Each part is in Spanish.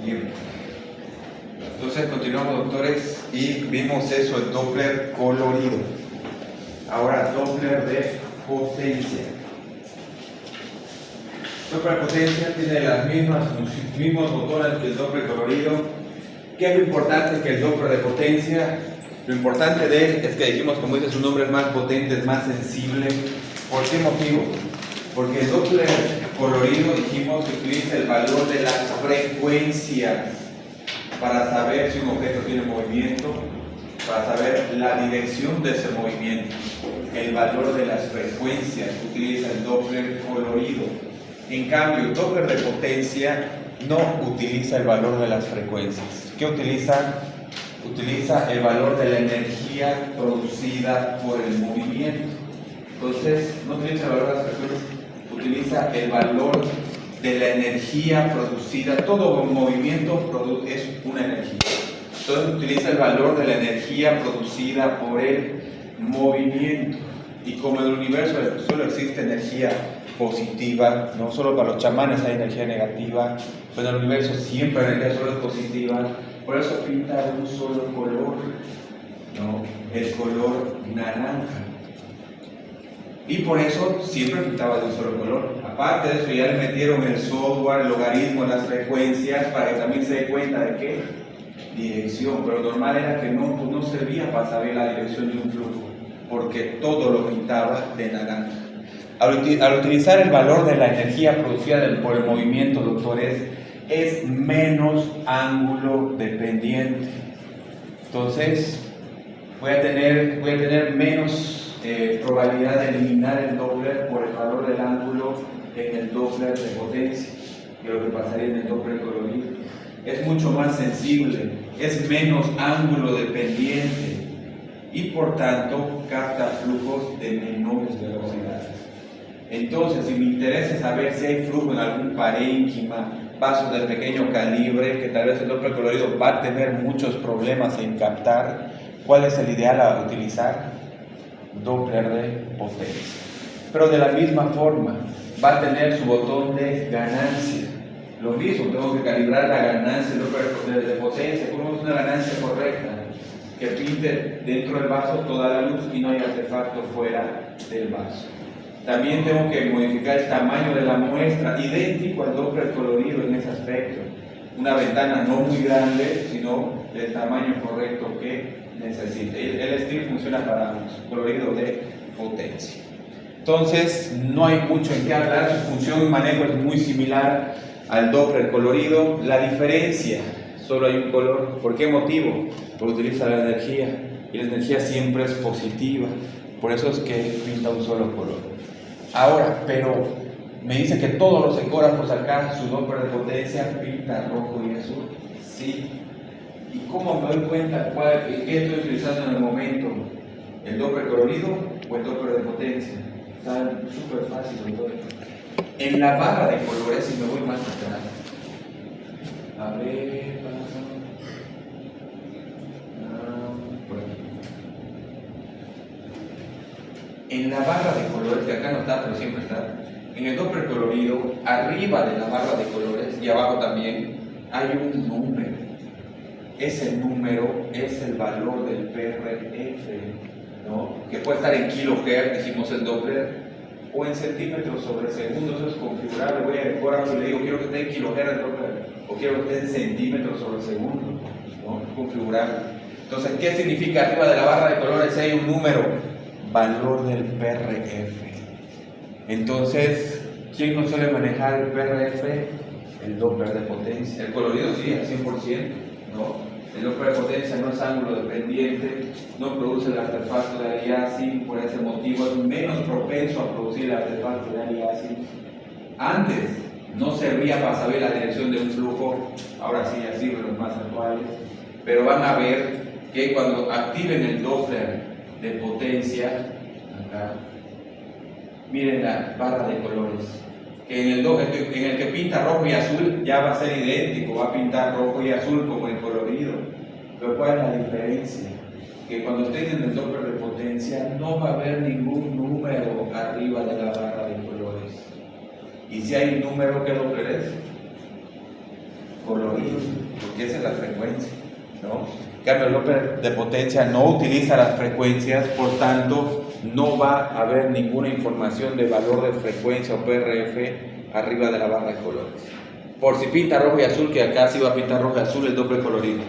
Bien. Entonces continuamos, doctores, y vimos eso, el Doppler colorido. Ahora Doppler de potencia. Doppler potencia tiene los mismos botones que el Doppler colorido. ¿Qué es lo importante que el Doppler de potencia? Lo importante de él es que dijimos, como dice su nombre, es más potente, es más sensible. ¿Por qué motivo? Porque el Doppler colorido, dijimos, que utiliza el valor de las frecuencias para saber si un objeto tiene movimiento, para saber la dirección de ese movimiento. El valor de las frecuencias utiliza el Doppler colorido. En cambio, el Doppler de potencia no utiliza el valor de las frecuencias. ¿Qué utiliza? Utiliza el valor de la energía producida por el movimiento. Entonces, no utiliza el valor de las frecuencias, utiliza el valor de la energía producida. Todo movimiento es una energía. Entonces, utiliza el valor de la energía producida por el movimiento. Y como en el universo solo existe energía positiva, no solo para los chamanes hay energía negativa, pero en el universo siempre la energía solo es positiva. Por eso pinta de un solo color, ¿no? El color naranja. Y por eso siempre pintaba de un solo color. Aparte de eso, ya le metieron el software, el logaritmo, las frecuencias, para que también se dé cuenta de qué dirección. Pero lo normal era que no servía para saber la dirección de un flujo, porque todo lo pintaba de naranja. Al utilizar el valor de la energía producida por el movimiento, doctores, es menos ángulo dependiente. Entonces, voy a tener menos probabilidad de eliminar el Doppler por el valor del ángulo en el Doppler de potencia que lo que pasaría en el Doppler colorido. Es mucho más sensible, es menos ángulo dependiente y por tanto capta flujos de menores velocidades. Entonces, si me interesa saber si hay flujo en algún parénquima, vasos de pequeño calibre, que tal vez el Doppler colorido va a tener muchos problemas en captar, ¿cuál es el ideal a utilizar? Doppler de potencia. Pero de la misma forma, va a tener su botón de ganancia. Lo mismo, tengo que calibrar la ganancia del Doppler de potencia. ¿Cómo es una ganancia correcta? Que pinte dentro del vaso toda la luz y no hay artefacto fuera del vaso. También tengo que modificar el tamaño de la muestra, idéntico al Doppler colorido en ese aspecto. Una ventana no muy grande, sino del tamaño correcto que necesite. El steel funciona para colorido de potencia. Entonces, no hay mucho en qué hablar, su función y manejo es muy similar al Doppler colorido. La diferencia, solo hay un color. ¿Por qué motivo? Porque utiliza la energía y la energía siempre es positiva. Por eso es que pinta un solo color. Ahora, pero me dice que todos los ecógrafos acá, su Doppler de potencia pinta rojo y azul. Sí. ¿Y cómo me doy cuenta qué estoy utilizando en el momento? ¿El Doppler colorido o el Doppler de potencia? Está súper fácil, doctor. En la barra de colores, si me voy más atrás. A ver, por aquí. En la barra de colores, que acá no está, pero siempre está, en el Doppler colorido, arriba de la barra de colores y abajo también, hay un número. Ese número es el valor del PRF, ¿no? Que puede estar en kilohertz, decimos el Doppler, o en centímetros sobre segundo. Eso es configurable. Voy a ecógrafo y le digo, quiero que esté en kilohertz el Doppler, o quiero que esté en centímetros sobre segundo, ¿no? Configurable. Entonces, ¿qué significa arriba de la barra de colores? Hay un número, valor del PRF. Entonces, ¿quién no suele manejar el PRF? El Doppler de potencia. El colorido sí, al 100%, ¿no? El Doppler de potencia no es ángulo dependiente, no produce el artefacto de aliasing, por ese motivo es menos propenso a producir el artefacto de aliasing. Antes no servía para saber la dirección de un flujo, ahora sí ya sirve los más actuales, pero van a ver que cuando activen el Doppler de potencia, acá, miren la barra de colores, que en el que pinta rojo y azul ya va a ser idéntico, va a pintar rojo y azul como el colorido. Pero ¿cuál es la diferencia? Que cuando estén en el Doppler de potencia no va a haber ningún número arriba de la barra de colores. Y si hay un número, ¿qué Doppler es? Colorido. colorido, porque esa es la frecuencia, ¿no? En cambio, el Doppler de potencia no utiliza las frecuencias, por tanto, no va a haber ninguna información de valor de frecuencia o PRF arriba de la barra de colores. Por si pinta rojo y azul, que acá sí va a pintar rojo y azul, el Doppler colorido.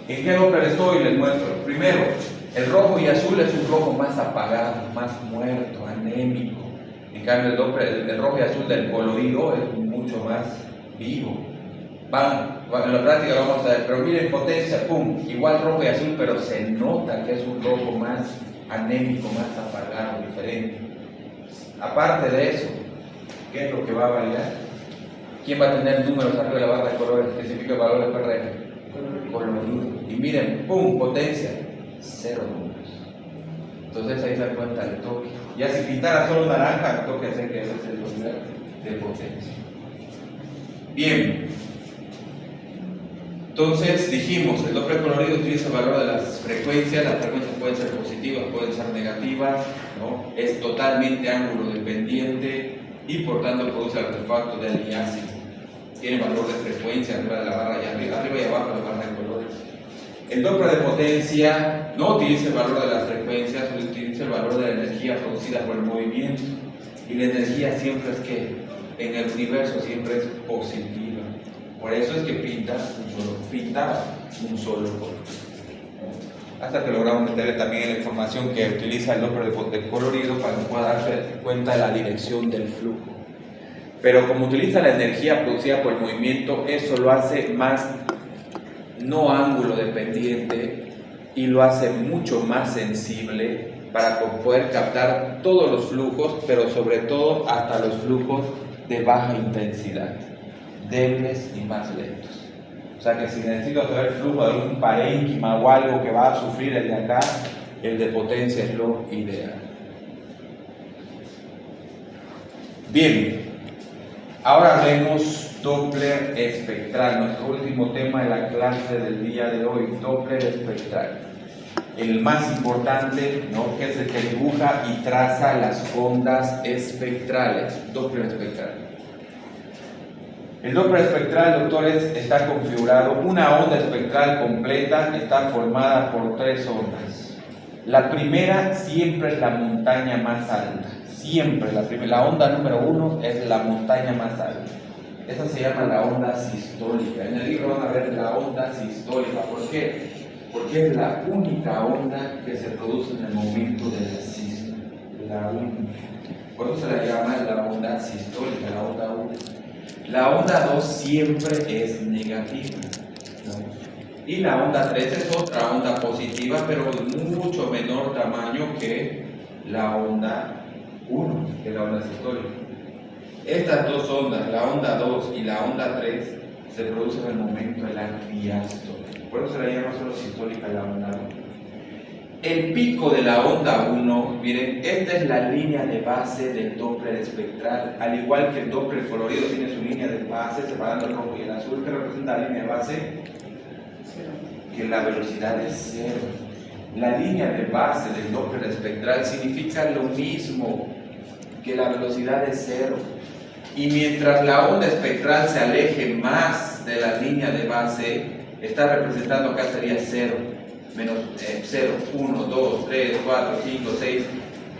¿En qué Doppler estoy? Les muestro. Primero, el rojo y azul es un rojo más apagado, más muerto, anémico. En cambio, el Doppler, el rojo y azul del colorido es mucho más vivo. En la práctica lo vamos a ver, pero miren potencia, pum, igual rojo y azul, pero se nota que es un rojo más anémico, más apagado, diferente. Aparte de eso, ¿qué es lo que va a variar? ¿Quién va a tener números arriba de la barra de colores? ¿Qué significa el valor de PRF? Colorido. Y miren, pum, potencia, 0 números. Entonces ahí se dan cuenta del toque. Ya si pintara solo naranja, el toque hace que ese es el Doppler de potencia. Bien. Entonces dijimos, el Doppler colorido utiliza el valor de las frecuencias pueden ser positivas, pueden ser negativas, ¿no? Es totalmente ángulo dependiente y por tanto produce el artefacto de aliasing. Tiene valor de frecuencia arriba de la barra y arriba y abajo de la barra de colores. El Doppler de potencia no utiliza el valor de las frecuencias, utiliza el valor de la energía producida por el movimiento. Y la energía siempre es que en el universo siempre es positiva. Por eso es que pintaba un solo color. Hasta que logramos meterle también la información que utiliza el Doppler de colorido para que pueda darse cuenta de la dirección del flujo. Pero como utiliza la energía producida por el movimiento, eso lo hace más no ángulo dependiente y lo hace mucho más sensible para poder captar todos los flujos, pero sobre todo hasta los flujos de baja intensidad, débiles y más lentos. O sea que si necesito saber el flujo de algún parénquima o algo que va a sufrir el de acá, el de potencia es lo ideal. Bien, ahora vemos Doppler espectral, nuestro último tema de la clase del día de hoy, Doppler espectral. El más importante, ¿no? Que es el que dibuja y traza las ondas espectrales, Doppler espectral. El Doppler espectral, doctores, está configurado, una onda espectral completa está formada por 3 ondas. La primera siempre es la montaña más alta, siempre la onda número 1 es la montaña más alta. Esa se llama la onda sistólica. En el libro van a ver la onda sistólica. ¿Por qué? Porque es la única onda que se produce en el momento de la sístole. La única. Por eso se la llama la onda sistólica, la onda 1. La onda 2 siempre es negativa, ¿no? Y la onda 3 es otra onda positiva, pero de mucho menor tamaño que la onda 1, que es la onda sistólica. Estas dos ondas, la onda 2 y la onda 3, se producen en el momento de la diástole. Por eso se la llama solo sistólica la onda 1. El pico de la onda 1, miren, esta es la línea de base del Doppler espectral. Al igual que el Doppler colorido tiene su línea de base, separando el rojo y el azul, que representa la línea de base, que la velocidad es 0. La línea de base del Doppler espectral significa lo mismo, que la velocidad es 0. Y mientras la onda espectral se aleje más de la línea de base, está representando acá sería 0, menos 0, 1, 2, 3, 4, 5, 6.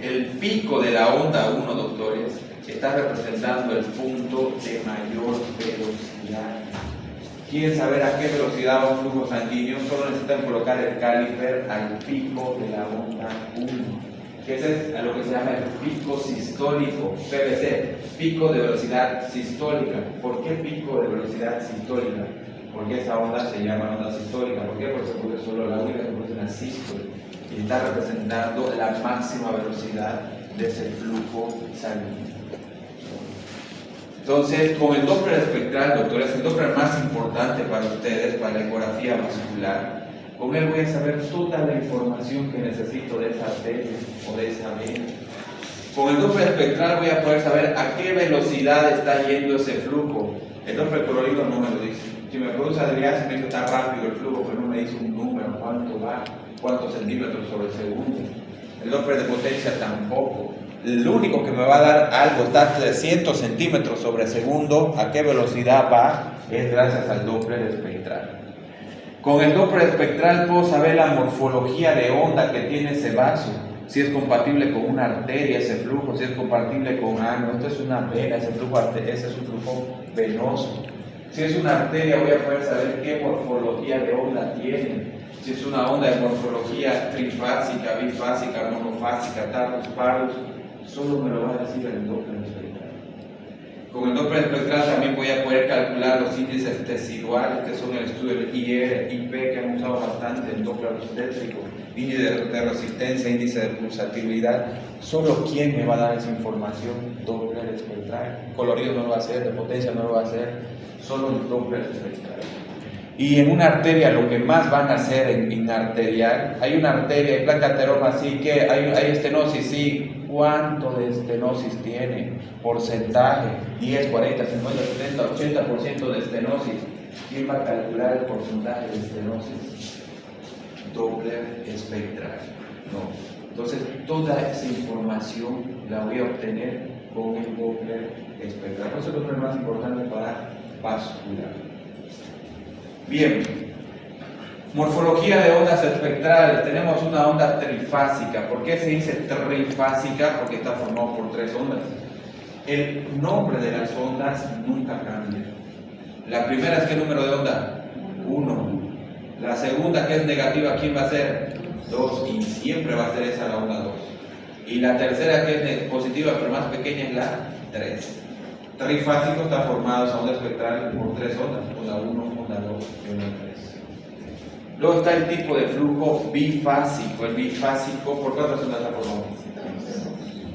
El pico de la onda 1, doctores, está representando el punto de mayor velocidad. ¿Quieren saber a qué velocidad va un flujo sanguíneo? Solo necesitan colocar el caliper al pico de la onda 1. Que ese es a lo que se llama el pico sistólico, PVC, pico de velocidad sistólica. ¿Por qué pico de velocidad sistólica? Porque esa onda se llama onda sistólica. ¿Por qué? Porque se produce solo la única que produce una sístole y está representando la máxima velocidad de ese flujo sanguíneo. Entonces, con el Doppler espectral, doctores, el Doppler más importante para ustedes, para la ecografía vascular, con él voy a saber toda la información que necesito de esa arteria o de esa vena. Con el Doppler espectral voy a poder saber a qué velocidad está yendo ese flujo. El Doppler colorido no me lo dice. Si me produce adriasis me dice está rápido el flujo, pero no me dice un número, cuánto va, cuántos centímetros sobre segundo. El Doppler de potencia tampoco. lo único que me va a dar algo está a 300 centímetros sobre segundo, a qué velocidad va, es gracias al Doppler espectral. Con el Doppler espectral puedo saber la morfología de onda que tiene ese vaso, si es compatible con una arteria ese flujo, si es compatible con esto es una vena, ese es un flujo venoso. Si es una arteria voy a poder saber qué morfología de onda tiene. Si es una onda de morfología trifásica, bifásica, monofásica, tardos, paros, solo me lo va a decir el Doppler espectral. Con el Doppler espectral también voy a poder calcular los índices tesiduales, que son el estudio del IR, IP, que han usado bastante el Doppler obstétrico, índice de resistencia, índice de pulsatividad. Solo quién me va a dar esa información, Doppler espectral. Colorido no lo va a hacer, de potencia no lo va a hacer, solo el Doppler espectral. Y en una arteria, lo que más van a hacer en arterial, hay una arteria, hay placa ateroma, sí, que hay estenosis, sí. ¿Cuánto de estenosis tiene? Porcentaje, 10, 40, 50, 70, 80% de estenosis. ¿Quién va a calcular el porcentaje de estenosis? Doppler espectral. No. Entonces, toda esa información la voy a obtener con el Doppler espectral. Eso es lo más importante para vascular. Bien, morfología de ondas espectrales. Tenemos una onda trifásica. ¿Por qué se dice trifásica? Porque está formado por 3 ondas. El nombre de las ondas nunca cambia. La primera es ¿qué número de onda? 1. La segunda, que es negativa, ¿quién va a ser? 2. Y siempre va a ser esa la onda 2. Y la tercera, que es positiva pero más pequeña, es la 3. Trifásico está formado esa onda espectral por 3 ondas, onda 1, onda 2 y onda 3. Luego está el tipo de flujo bifásico. El bifásico, ¿por cuántas ondas está formado?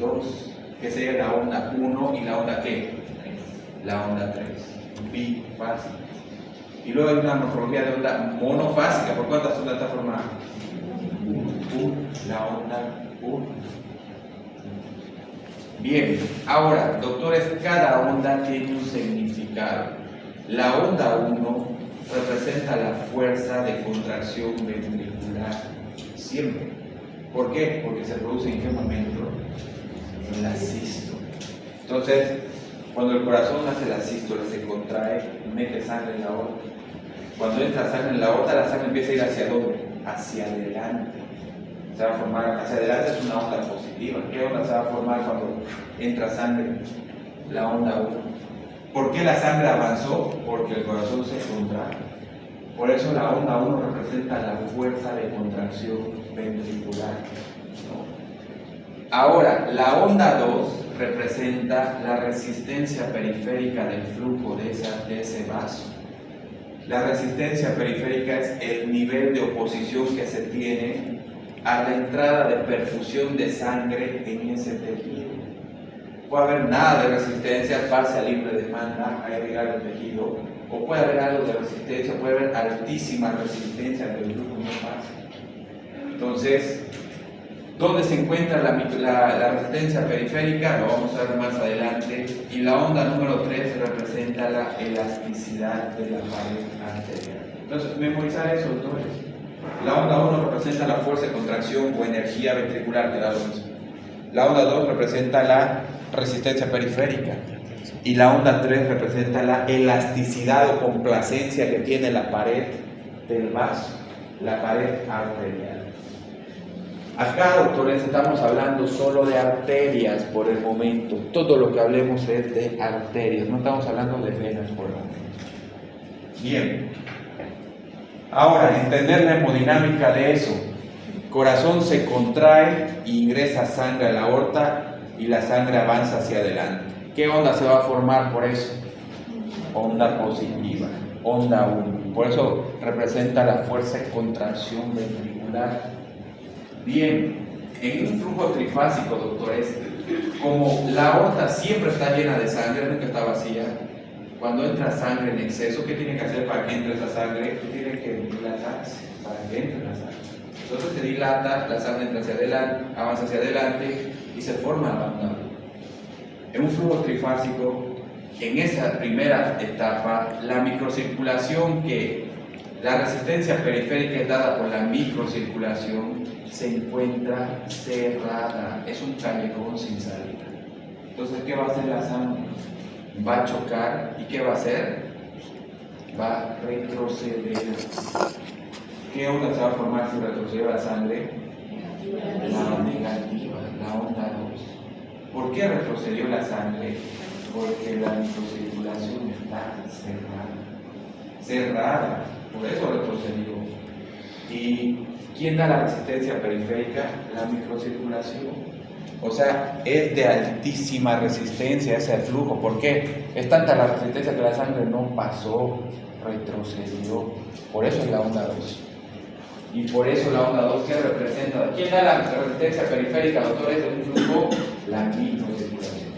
2, que sería la onda 1 y la onda ¿qué? La onda 3. Bifásico. Y luego hay una morfología de onda monofásica. ¿Por cuántas ondas está formada? 1, la onda 1. Bien, ahora, doctores, cada onda tiene un significado. La onda 1 representa la fuerza de contracción ventricular, siempre. ¿Por qué? Porque se produce ¿en qué momento? En la sístole. Entonces, cuando el corazón hace la sístole, se contrae, mete sangre en la aorta. Cuando entra sangre en la aorta, la sangre empieza a ir ¿hacia dónde? Hacia adelante. Se va a formar hacia adelante, es una onda positiva. ¿Qué onda se va a formar cuando entra sangre? La onda 1. ¿Por qué la sangre avanzó? Porque el corazón se contrae. Por eso la onda 1 representa la fuerza de contracción ventricular, ¿no? Ahora, la onda 2 representa la resistencia periférica del flujo de ese vaso. La resistencia periférica es el nivel de oposición que se tiene a la entrada de perfusión de sangre en ese tejido. Puede haber nada de resistencia, pase a libre demanda a irrigar el tejido, o puede haber algo de resistencia, puede haber altísima resistencia del flujo no pasa. Entonces, ¿dónde se encuentra la resistencia periférica? Lo vamos a ver más adelante. Y la onda número 3 representa la elasticidad de la pared arterial. Entonces, memorizar eso, doctores. La onda 1 representa la fuerza de contracción o energía ventricular, que da lo mismo. La onda 2 representa la resistencia periférica. Y la onda 3 representa la elasticidad o complacencia que tiene la pared del vaso, la pared arterial. Acá, doctores, estamos hablando solo de arterias por el momento. Todo lo que hablemos es de arterias, no estamos hablando de venas por el momento. Bien. Ahora, entender la hemodinámica de eso. Corazón se contrae e ingresa sangre a la aorta y la sangre avanza hacia adelante. ¿Qué onda se va a formar por eso? Onda positiva, onda 1. Por eso representa la fuerza de contracción ventricular. Bien, en un flujo trifásico, doctores, como la aorta siempre está llena de sangre, nunca está vacía, cuando entra sangre en exceso, ¿qué tiene que hacer para que entre esa sangre? Tiene que dilatarse para que entre la sangre. Entonces se dilata, la sangre entra hacia adelante, avanza hacia adelante y se forma la onda. En un flujo trifásico, en esa primera etapa, la microcirculación la resistencia periférica es dada por la microcirculación, se encuentra cerrada, es un callejón sin salida. Entonces, ¿qué va a hacer la sangre? Va a chocar, ¿y qué va a hacer? Va a retroceder. ¿Qué onda se va a formar si retrocede la sangre? La negativa, la onda 2. ¿Por qué retrocedió la sangre? Porque la microcirculación está cerrada, por eso retrocedió. ¿Y quién da la resistencia periférica? La microcirculación. O sea, es de altísima resistencia ese flujo. ¿Por qué? Es tanta la resistencia que la sangre no pasó, retrocedió. Por eso es la onda 2. Y por eso la onda 2, ¿qué representa? ¿Quién da la resistencia periférica, doctores, de un flujo? La microcirculación.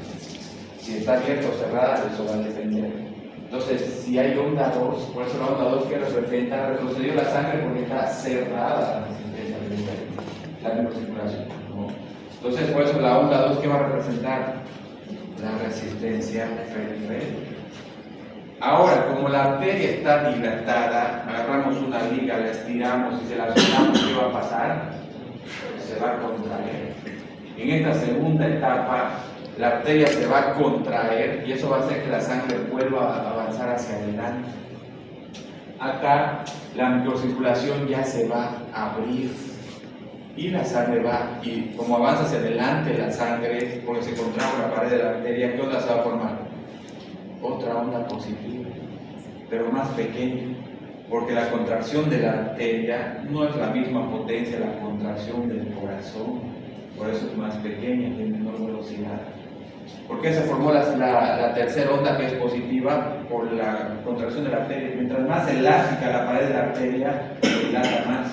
Si está abierta o cerrada, eso va a depender. Entonces, si hay onda 2, por eso la onda 2, ¿qué representa? Retrocedió la sangre porque está cerrada la resistencia periférica, la microcirculación, ¿no? Entonces, por eso la onda 2, ¿qué va a representar? La resistencia periférica. Ahora, como la arteria está dilatada, agarramos una liga, la estiramos y se la soltamos, ¿qué va a pasar? Se va a contraer. En esta segunda etapa, la arteria se va a contraer y eso va a hacer que la sangre vuelva a avanzar hacia adelante. Acá, la microcirculación ya se va a abrir y la sangre va, y como avanza hacia adelante la sangre, porque se contrae la pared de la arteria, ¿qué onda se va a formar? Otra onda positiva, pero más pequeña, porque la contracción de la arteria no es la misma potencia la contracción del corazón, por eso es más pequeña, de menor velocidad. ¿Por qué se formó la tercera onda, que es positiva? Por la contracción de la arteria. Mientras más elástica la pared de la arteria, se dilata más.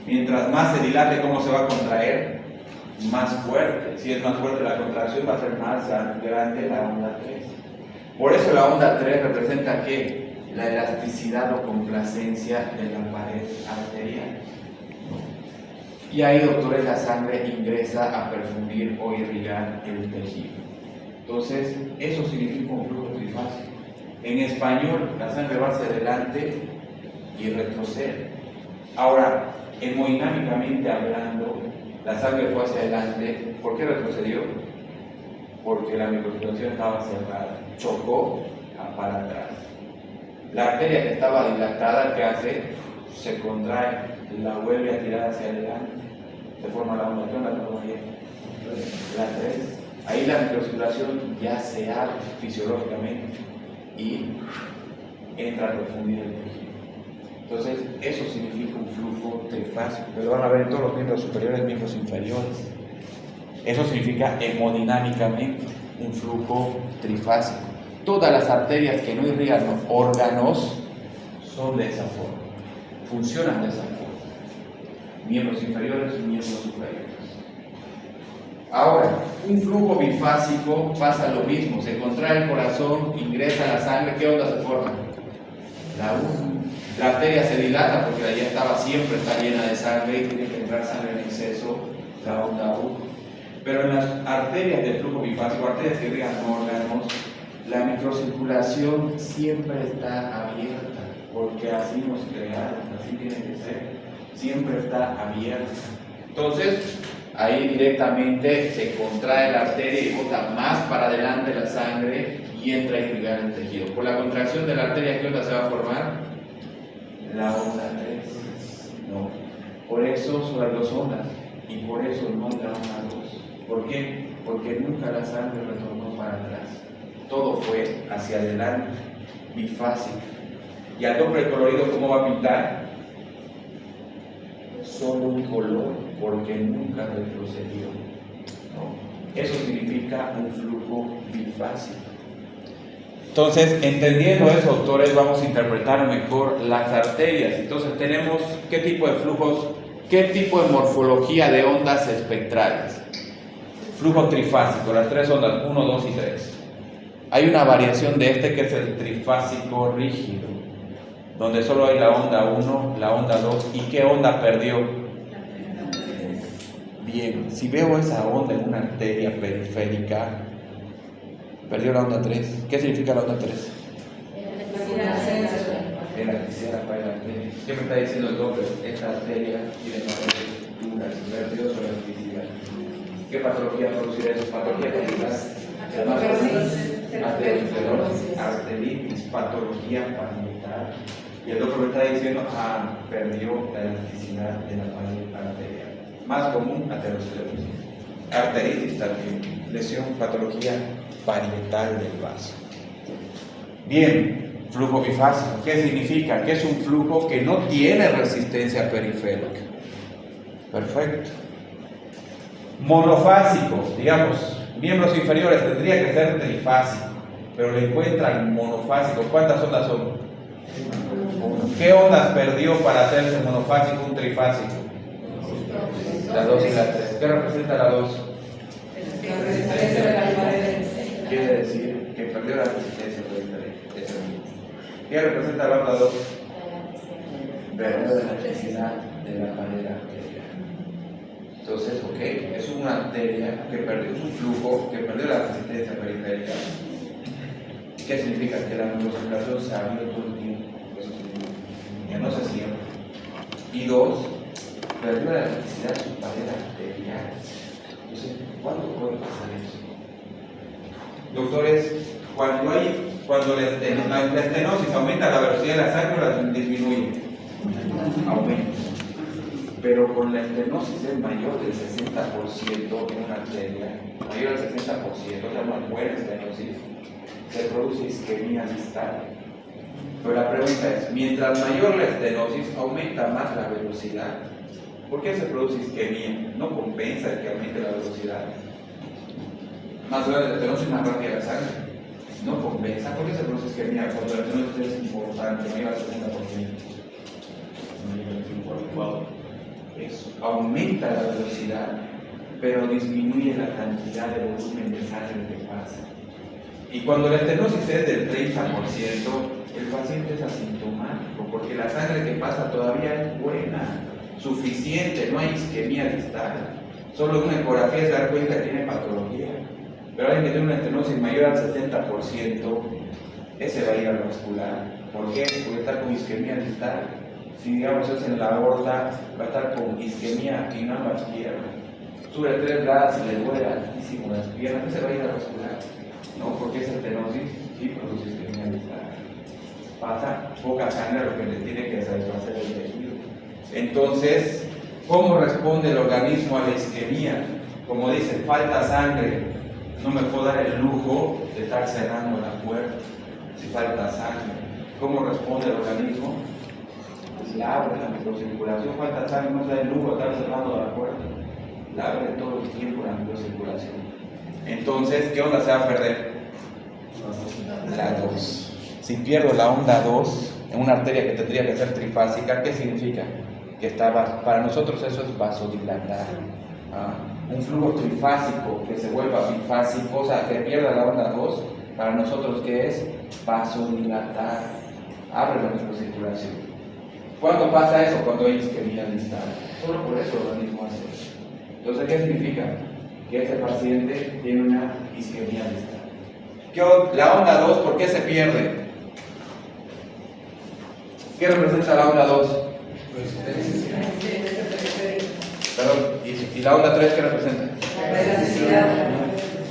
Mientras más se dilate, ¿cómo se va a contraer? Más fuerte. Si es más fuerte la contracción, va a ser más grande la onda 3. Por eso la onda 3 representa ¿qué? La elasticidad o complacencia de la pared arterial. Y ahí, doctores, la sangre ingresa a perfundir o irrigar el tejido. Entonces, eso significa un flujo trifásico. En español, la sangre va hacia adelante y retrocede. Ahora, hemodinámicamente hablando, la sangre fue hacia adelante. ¿Por qué retrocedió? Porque la microcirculación estaba cerrada, chocó para atrás. La arteria que estaba dilatada, ¿qué hace? Se contrae, la vuelve a tirar hacia adelante, se forma la onda. ¿Qué onda la bien? La 3. Ahí la microcirculación ya se abre fisiológicamente y entra a perfundir el tejido. Entonces, eso significa un flujo trifásico, pero van a ver en todos los miembros superiores, miembros inferiores. Eso significa hemodinámicamente un flujo trifásico. Todas las arterias que no irrigan los órganos son de esa forma, funcionan de esa forma. Miembros inferiores y miembros superiores. Ahora, un flujo bifásico pasa lo mismo, se contrae el corazón, ingresa la sangre, ¿qué onda se forma? La 1. La arteria se dilata porque allá siempre está llena de sangre y tiene que entrar sangre en exceso, la onda 1. Pero en las arterias del flujo bifásico, arterias que irrigan órganos, la microcirculación siempre está abierta, porque así nos crearon, así tiene que ser, siempre está abierta. Entonces, ahí directamente se contrae la arteria y bota más para adelante la sangre y entra a irrigar el tejido. Por la contracción de la arteria, ¿qué onda se va a formar? La onda 3. No. Por eso son las dos ondas y por eso no la onda 2. ¿Por qué? Porque nunca la sangre retornó para atrás. Todo fue hacia adelante, bifásico. ¿Y al doble colorido cómo va a pintar? Solo un color, porque nunca retrocedió. ¿No? Eso significa un flujo bifásico. Entonces, entendiendo eso, doctores, vamos a interpretar mejor las arterias. Entonces, tenemos qué tipo de flujos, qué tipo de morfología de ondas espectrales. Flujo trifásico, las 3 ondas, 1, 2 y 3. Hay una variación de este que es el trifásico rígido, donde solo hay la onda 1, la onda 2. ¿Y qué onda perdió? Bien, si veo esa onda en una arteria periférica, perdió la onda 3. ¿Qué significa la onda 3? Elasticidad para la arteria. ¿Qué me está diciendo el doctor? Esta arteria tiene moléculas vertidos sobre electricidad. ¿Qué patología producirá eso? Patología aterosclerosis, arteritis, patología parietal. Y el doctor me está diciendo, perdió la elasticidad de la pared arterial. Más común, aterosclerosis. Arteritis también, lesión, patología parietal del vaso. Bien, flujo bifásico. ¿Qué significa? Que es un flujo que no tiene resistencia periférica. Perfecto. Monofásico, digamos, miembros inferiores tendría que ser trifásico, pero le encuentran monofásico. ¿Cuántas ondas son? ¿Qué ondas perdió para hacerse monofásico un trifásico? La 2 y la 3. ¿Qué representa la 2? Quiere decir que perdió la resistencia periférica. ¿Qué representa la onda 2? Perdió la elasticidad de la pared arterial. Entonces, ok, es una arteria que perdió, es un flujo que perdió la resistencia periférica. ¿Qué significa? Que la neurocirculación se abrió todo el tiempo. Eso significa que no se cierra. Y 2, perdió la elasticidad de su pared arterial. Entonces, ¿cuándo puede pasar eso? Doctores, cuando la estenosis aumenta la velocidad de la sangre, la disminuye. Aumenta. Pero con la estenosis es mayor del 60% en una arteria, mayor del 60%, o sea, una buena estenosis, se produce isquemia distal. Pero la pregunta es, mientras mayor la estenosis, aumenta más la velocidad. ¿Por qué se produce isquemia? No compensa el que aumente la velocidad. Más grande la estenosis, más rápida la sangre. No compensa. ¿Por qué se produce isquemia cuando la estenosis es importante, mayor al 60%? Eso aumenta la velocidad, pero disminuye la cantidad de volumen de sangre que pasa. Y cuando la estenosis es del 30%, el paciente es asintomático, porque la sangre que pasa todavía es buena, suficiente, no hay isquemia distal. Solo una ecografía se da cuenta que tiene patología. Pero alguien que tiene una estenosis mayor al 70%, ese va a ir al vascular. ¿Por qué? Porque está con isquemia distal. Si digamos es en la aorta, va a estar con isquemia en ambas piernas. Sube 3 grados y le duele altísimo las piernas, ¿qué se va a ir a vascular? No, porque esa estenosis sí produce isquemia distal. Pasa poca sangre a lo que le tiene que satisfacer el tejido. Entonces, ¿cómo responde el organismo a la isquemia? Como dice, falta sangre, no me puedo dar el lujo de estar cerrando la puerta si falta sangre. ¿Cómo responde el organismo? La abre la microcirculación, falta sangre, no se da el lujo de estar cerrando la puerta, la abre todo el tiempo la microcirculación. Entonces, ¿qué onda se va a perder? La 2. Si pierdo la onda 2 en una arteria que tendría que ser trifásica, ¿qué significa? Que para nosotros eso es vasodilatar. Un flujo trifásico que se vuelva bifásico, o sea, que pierda la onda 2, para nosotros ¿qué es? Vasodilatar. Abre la microcirculación. ¿Cuándo pasa eso? Cuando hay isquemia distal. Solo por eso el organismo hace eso. Entonces, ¿qué significa? Que ese paciente tiene una isquemia distal. La onda 2, ¿por qué se pierde? ¿Qué representa la onda 2? Perdón, ¿y la onda 3 qué representa?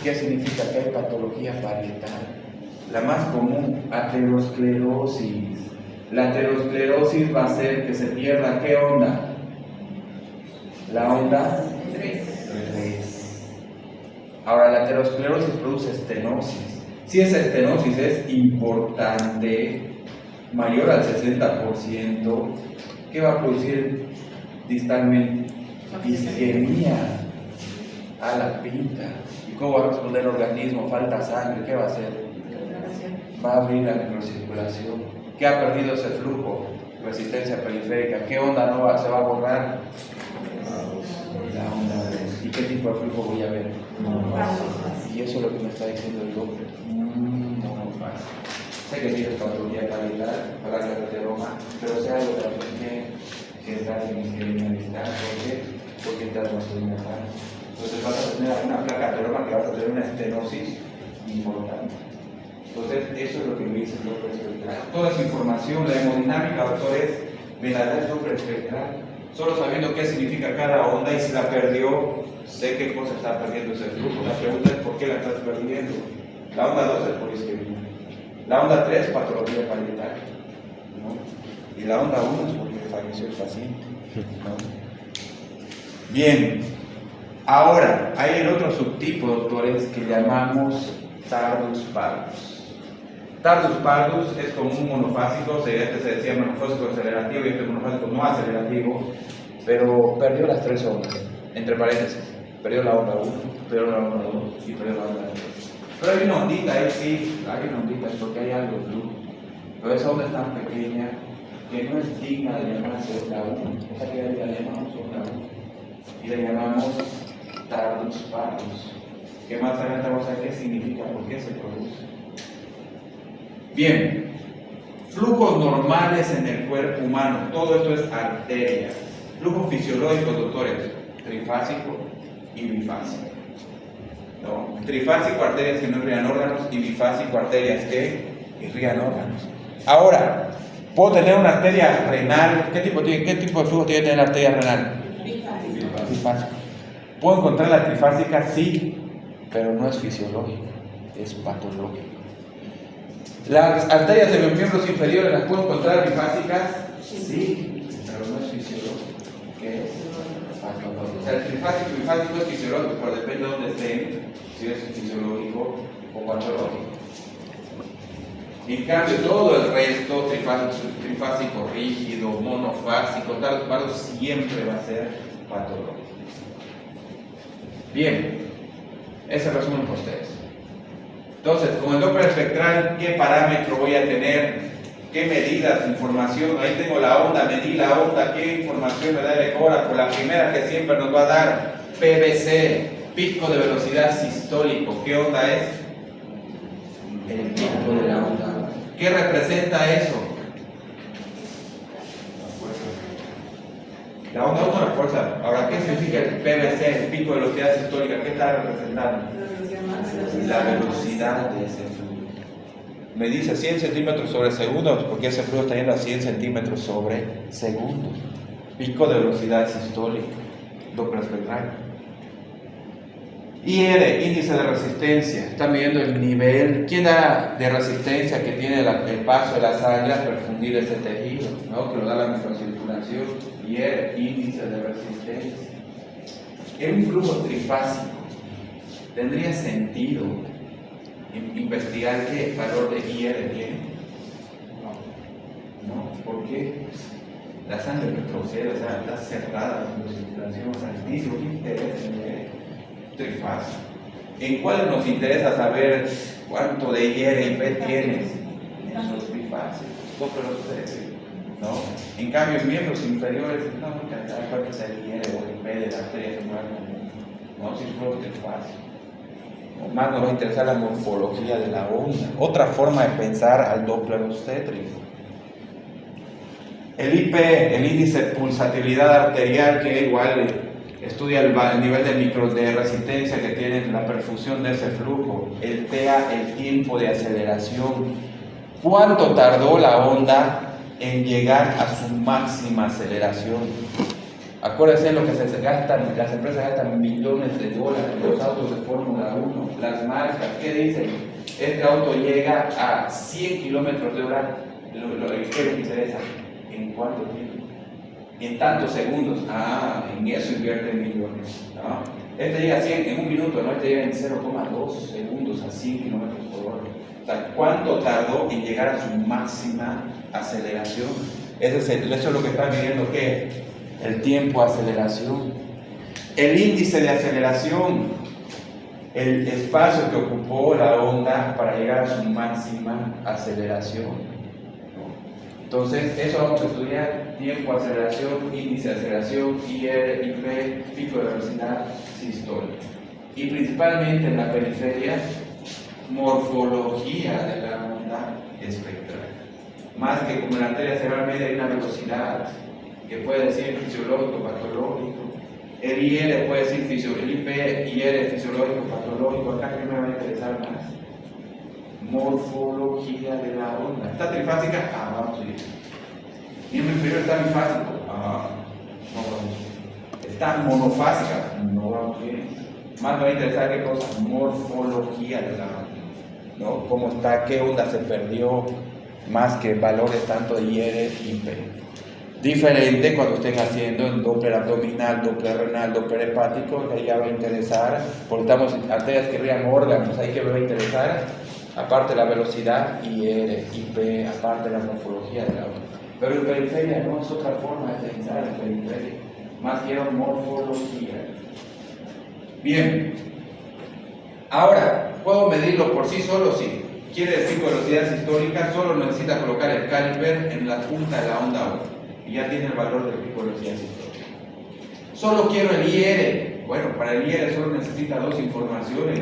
¿Qué significa? Que hay patología parietal. La más común, aterosclerosis. La aterosclerosis va a hacer que se pierda, ¿qué onda? La onda 3. Ahora, la aterosclerosis produce estenosis. Si esa estenosis es importante, mayor al 60%, ¿qué va a producir distalmente? Isquemia a la pinta. ¿Y cómo va a responder el organismo? Falta sangre, ¿qué va a hacer? Va a abrir la microcirculación. ¿Qué ha perdido ese flujo? Resistencia periférica. ¿Qué onda se va a borrar? La onda 2. ¿Y qué tipo de flujo voy a ver? Y eso es lo que me está diciendo el doctor. Monofásico. Sé que tienes patología parietal, placa de ateroma, pero sea algo también que estás en isquemia distal. ¿Por qué? Porque estás vasodilatar. Entonces vas a tener una placa de ateroma que vas a tener una estenosis importante. Entonces, eso es lo que me dice el Doppler espectral. Toda esa información, la hemodinámica, doctores, me la da el Doppler espectral. solo sabiendo qué significa cada onda y si la perdió, sé qué cosa está perdiendo ese flujo. La pregunta es ¿por qué la estás perdiendo? La onda 2 es por isquemia. La onda 3, patología parietal, ¿no? Y la onda 1 es porque falleció el paciente, ¿no? Bien, ahora hay el otro subtipo, doctores, que llamamos Tardus pardus. Tardus pardus es como un monofásico, este se decía monofásico acelerativo y este monofásico no acelerativo, pero perdió las tres ondas, entre paréntesis, perdió la onda 1, perdió la onda 2 y perdió la onda 3. Pero hay una ondita ahí, sí, hay una ondita, porque hay algo blue, pero esa onda es tan pequeña que no es digna de llamarse onda 1, o sea que la llamamos onda 1 y la llamamos Tardus pardus, que más adelante vamos a ver qué significa, por qué se produce. Bien, flujos normales en el cuerpo humano, todo esto es arterias. Flujos fisiológicos, doctores, trifásico y bifásico. ¿No? Trifásico, arterias que no irrigan órganos, y bifásico, arterias que irrigan órganos. Ahora, puedo tener una arteria renal. ¿Qué tipo de flujo tiene que tener la arteria renal? Bifásico. ¿Puedo encontrar la trifásica? Sí, pero no es fisiológica, es patológica. ¿Las arterias de los miembros inferiores las puedo encontrar bifásicas? Sí, pero no es fisiológico. ¿Qué es? Patológico. O sea, el trifásico y bifásico es fisiológico, pero depende de dónde estén, si es fisiológico o patológico. En cambio, todo el resto, trifásico rígido, monofásico, Tardus pardus, siempre va a ser patológico. Bien, ese resumen para ustedes. Entonces, con el Doppler espectral, ¿qué parámetro voy a tener? ¿Qué medidas? Información. Ahí tengo la onda, medí la onda. ¿Qué información me da el ecógrafo? La primera que siempre nos va a dar, PVC, pico de velocidad sistólico. ¿Qué onda es? El pico de la onda. ¿Qué representa eso? La onda 1 la fuerza. Ahora, ¿qué significa el PVC, el pico de velocidad sistólica? ¿Qué está representando? La velocidad de ese flujo. Me dice 100 centímetros sobre segundos, porque ese flujo está yendo a 100 centímetros sobre segundos. Pico de velocidad sistólica, Doppler espectral. IR, índice de resistencia. Están midiendo el nivel, ¿quién da de resistencia que tiene el paso de la sangre a perfundir ese tejido? ¿No? Que lo da la microcirculación. IR, índice de resistencia. Es un flujo trifásico. ¿Tendría sentido investigar qué valor de IR tiene? No. ¿Por qué? La sangre retrocede, o sea, está cerrada la circulación altísimo. ¿Qué interesa en IR? Trifásico. ¿En cuál nos interesa saber cuánto de IR y P tienes? En los trifásicos, ¿no? En cambio, en miembros inferiores, no me interesa cuánto es el IR o el P de la arteria femoral común. No, si es un trifásico. Más nos va a interesar la morfología de la onda. Otra forma de pensar al Doppler obstétrico. El IP, el índice de pulsatividad arterial, que igual estudia el nivel de resistencia que tiene la perfusión de ese flujo. El TA, el tiempo de aceleración. ¿Cuánto tardó la onda en llegar a su máxima aceleración? Acuérdense lo que se gastan, las empresas gastan millones de dólares en los autos de Fórmula 1, las marcas, ¿qué dicen? Este auto llega a 100 kilómetros de hora, ¿qué les interesa? ¿En cuánto tiempo? En tantos segundos. En eso invierten millones, ¿no? Este llega a 100 en un minuto, ¿no? Este llega en 0,2 segundos a 100 kilómetros por hora. O sea, ¿cuánto tardó en llegar a su máxima aceleración? Eso es lo que está midiendo, ¿qué? El tiempo de aceleración, el índice de aceleración, el espacio que ocupó la onda para llegar a su máxima aceleración. Entonces, eso vamos a estudiar: tiempo de aceleración, índice de aceleración, IR, IP, pico de velocidad sistólica. Y principalmente en la periferia, morfología de la onda espectral. Más que como en la arteria cerebral media hay una velocidad que puede decir fisiológico, patológico. El IR puede decir el IP, IR fisiológico, patológico. Acá que me va a interesar más. Morfología de la onda. ¿Está trifásica? Vamos a ir. Miembro inferior está bifásico. Vamos está monofásica, no vamos bien. Más me va a interesar qué cosa, morfología de la onda, ¿no? Cómo está, qué onda se perdió, más que valores tanto de IR y P. Diferente cuando estén haciendo el Doppler abdominal, Doppler renal, Doppler hepático, que ahí ya va a interesar, porque estamos en arterias que irrigan órganos, ahí que me va a interesar, aparte la velocidad IR y P, aparte la morfología de la onda. Pero en periferia no es otra forma de pensar en periferia, más quiero morfología. Bien, ahora, ¿puedo medirlo por sí solo? Sí. Quiere decir velocidad sistólica, solo necesita colocar el caliper en la punta de la onda 1 y ya tiene el valor del pico de velocidad sistólica. Solo quiero el IR. Bueno, para el IR solo necesita dos informaciones: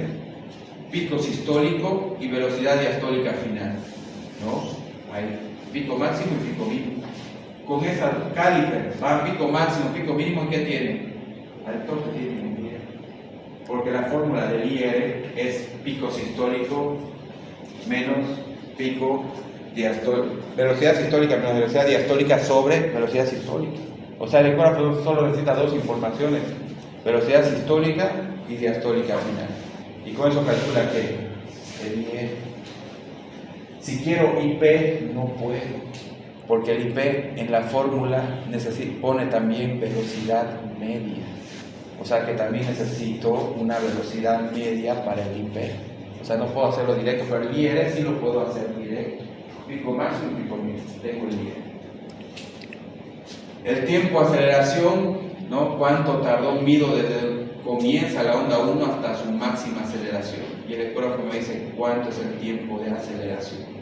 pico sistólico y velocidad diastólica final, ¿no? Hay pico máximo y pico mínimo. Con esa caliper, pico máximo, pico mínimo, ¿qué tiene? Al toque tiene un IR. Porque la fórmula del IR es pico sistólico menos pico diastólico. Velocidad sistólica menos velocidad diastólica sobre velocidad sistólica. O sea, el ecógrafo solo necesita dos informaciones: velocidad sistólica y diastólica final. Y con eso calcula que el IR. Si quiero IP, no puedo, porque el IP en la fórmula pone también velocidad media. O sea que también necesito una velocidad media para el IP. O sea, no puedo hacerlo directo, pero el IR sí lo puedo hacer directo. Pico máximo y pico mínimo. Tengo el IR. El tiempo de aceleración, ¿no? ¿Cuánto tardó? Mido desde comienza la onda 1 hasta su máxima aceleración. Y el ecógrafo me dice cuánto es el tiempo de aceleración.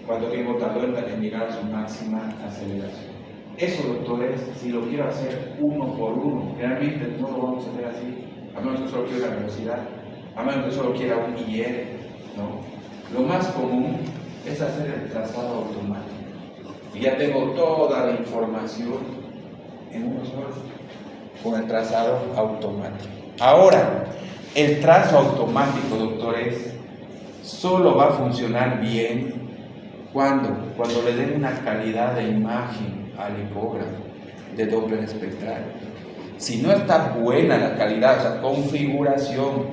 Cuánto tiempo tardó en llegar a su máxima aceleración. Eso, doctores, si lo quiero hacer uno por uno, realmente no lo vamos a hacer así, a menos que solo quiera la velocidad, a menos que solo quiera un IR, ¿no? Lo más común es hacer el trazado automático. Y ya tengo toda la información en uno solo, con el trazado automático. Ahora, el trazo automático, doctores, solo va a funcionar bien cuando le den una calidad de imagen al ecógrafo de Doppler espectral. Si no está buena la calidad, o sea, configuración,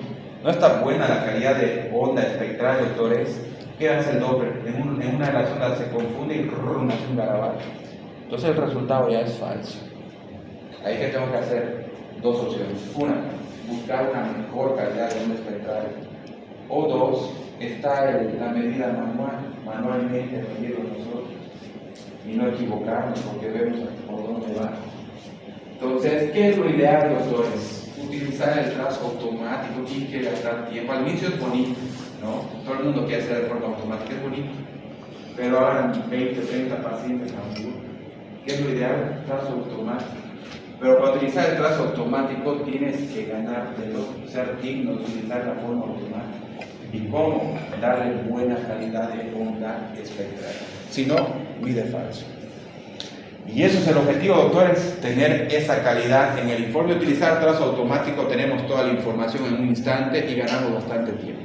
no está buena la calidad de onda espectral, doctores, ¿qué hace el Doppler? En una de las ondas se confunde y hace un garabato. Entonces el resultado ya es falso. Ahí que tengo que hacer dos opciones. Una, buscar una mejor calidad de onda espectral. O dos, está la medida manualmente medirlo nosotros y no equivocarnos porque vemos por dónde va. Entonces, ¿qué es lo ideal, doctores? Utilizar el trazo automático. ¿Quién quiere gastar tiempo? Al inicio es bonito, ¿no? Todo el mundo quiere hacer de forma automática, es bonito, pero ahora 20, 30 pacientes a un grupo. ¿Qué es lo ideal? Trazo automático. Pero para utilizar el trazo automático tienes que ganártelo, ser digno de utilizar la forma automática. ¿Y cómo? Darle buena calidad de onda espectral. Si no, mide falso. Y eso es el objetivo, doctores, tener esa calidad. En el informe de utilizar trazo automático tenemos toda la información en un instante y ganamos bastante tiempo.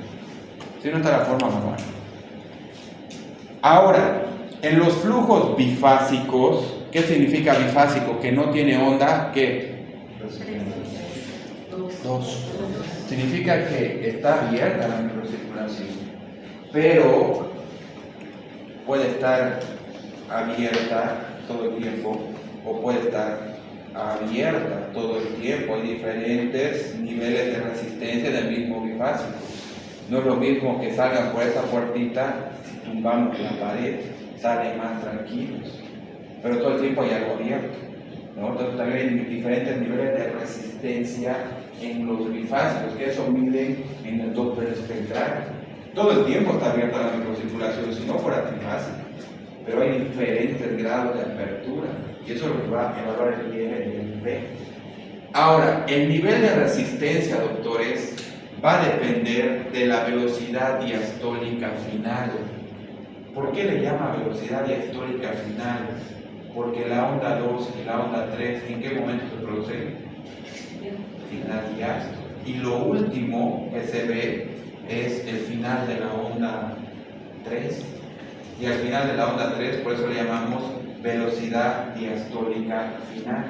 Si no, está la forma manual. Ahora, en los flujos bifásicos, ¿qué significa bifásico? Que no tiene onda, ¿qué? Dos. Significa que está abierta la microcirculación, pero puede estar abierta todo el tiempo o puede estar abierta todo el tiempo. Hay diferentes niveles de resistencia del mismo bifásico. No es lo mismo que salgan por esa puertita, si tumbamos la pared, salen más tranquilos, pero todo el tiempo hay algo abierto, ¿no? Entonces también hay diferentes niveles de resistencia en los bifásicos, que eso miden en el Doppler espectral. Todo el tiempo está abierta la microcirculación, si no fuera trifásica, pero hay diferentes grados de apertura y eso es lo que va a evaluar el IR y el IP. Ahora, el nivel de resistencia, doctores, va a depender de la velocidad diastólica final. ¿Por qué le llama velocidad diastólica final? Porque la onda 2 y la onda 3, ¿en qué momento se producen? Final diástole. Y lo último que se ve es el final de la onda 3. Y al final de la onda 3, por eso le llamamos velocidad diastólica final.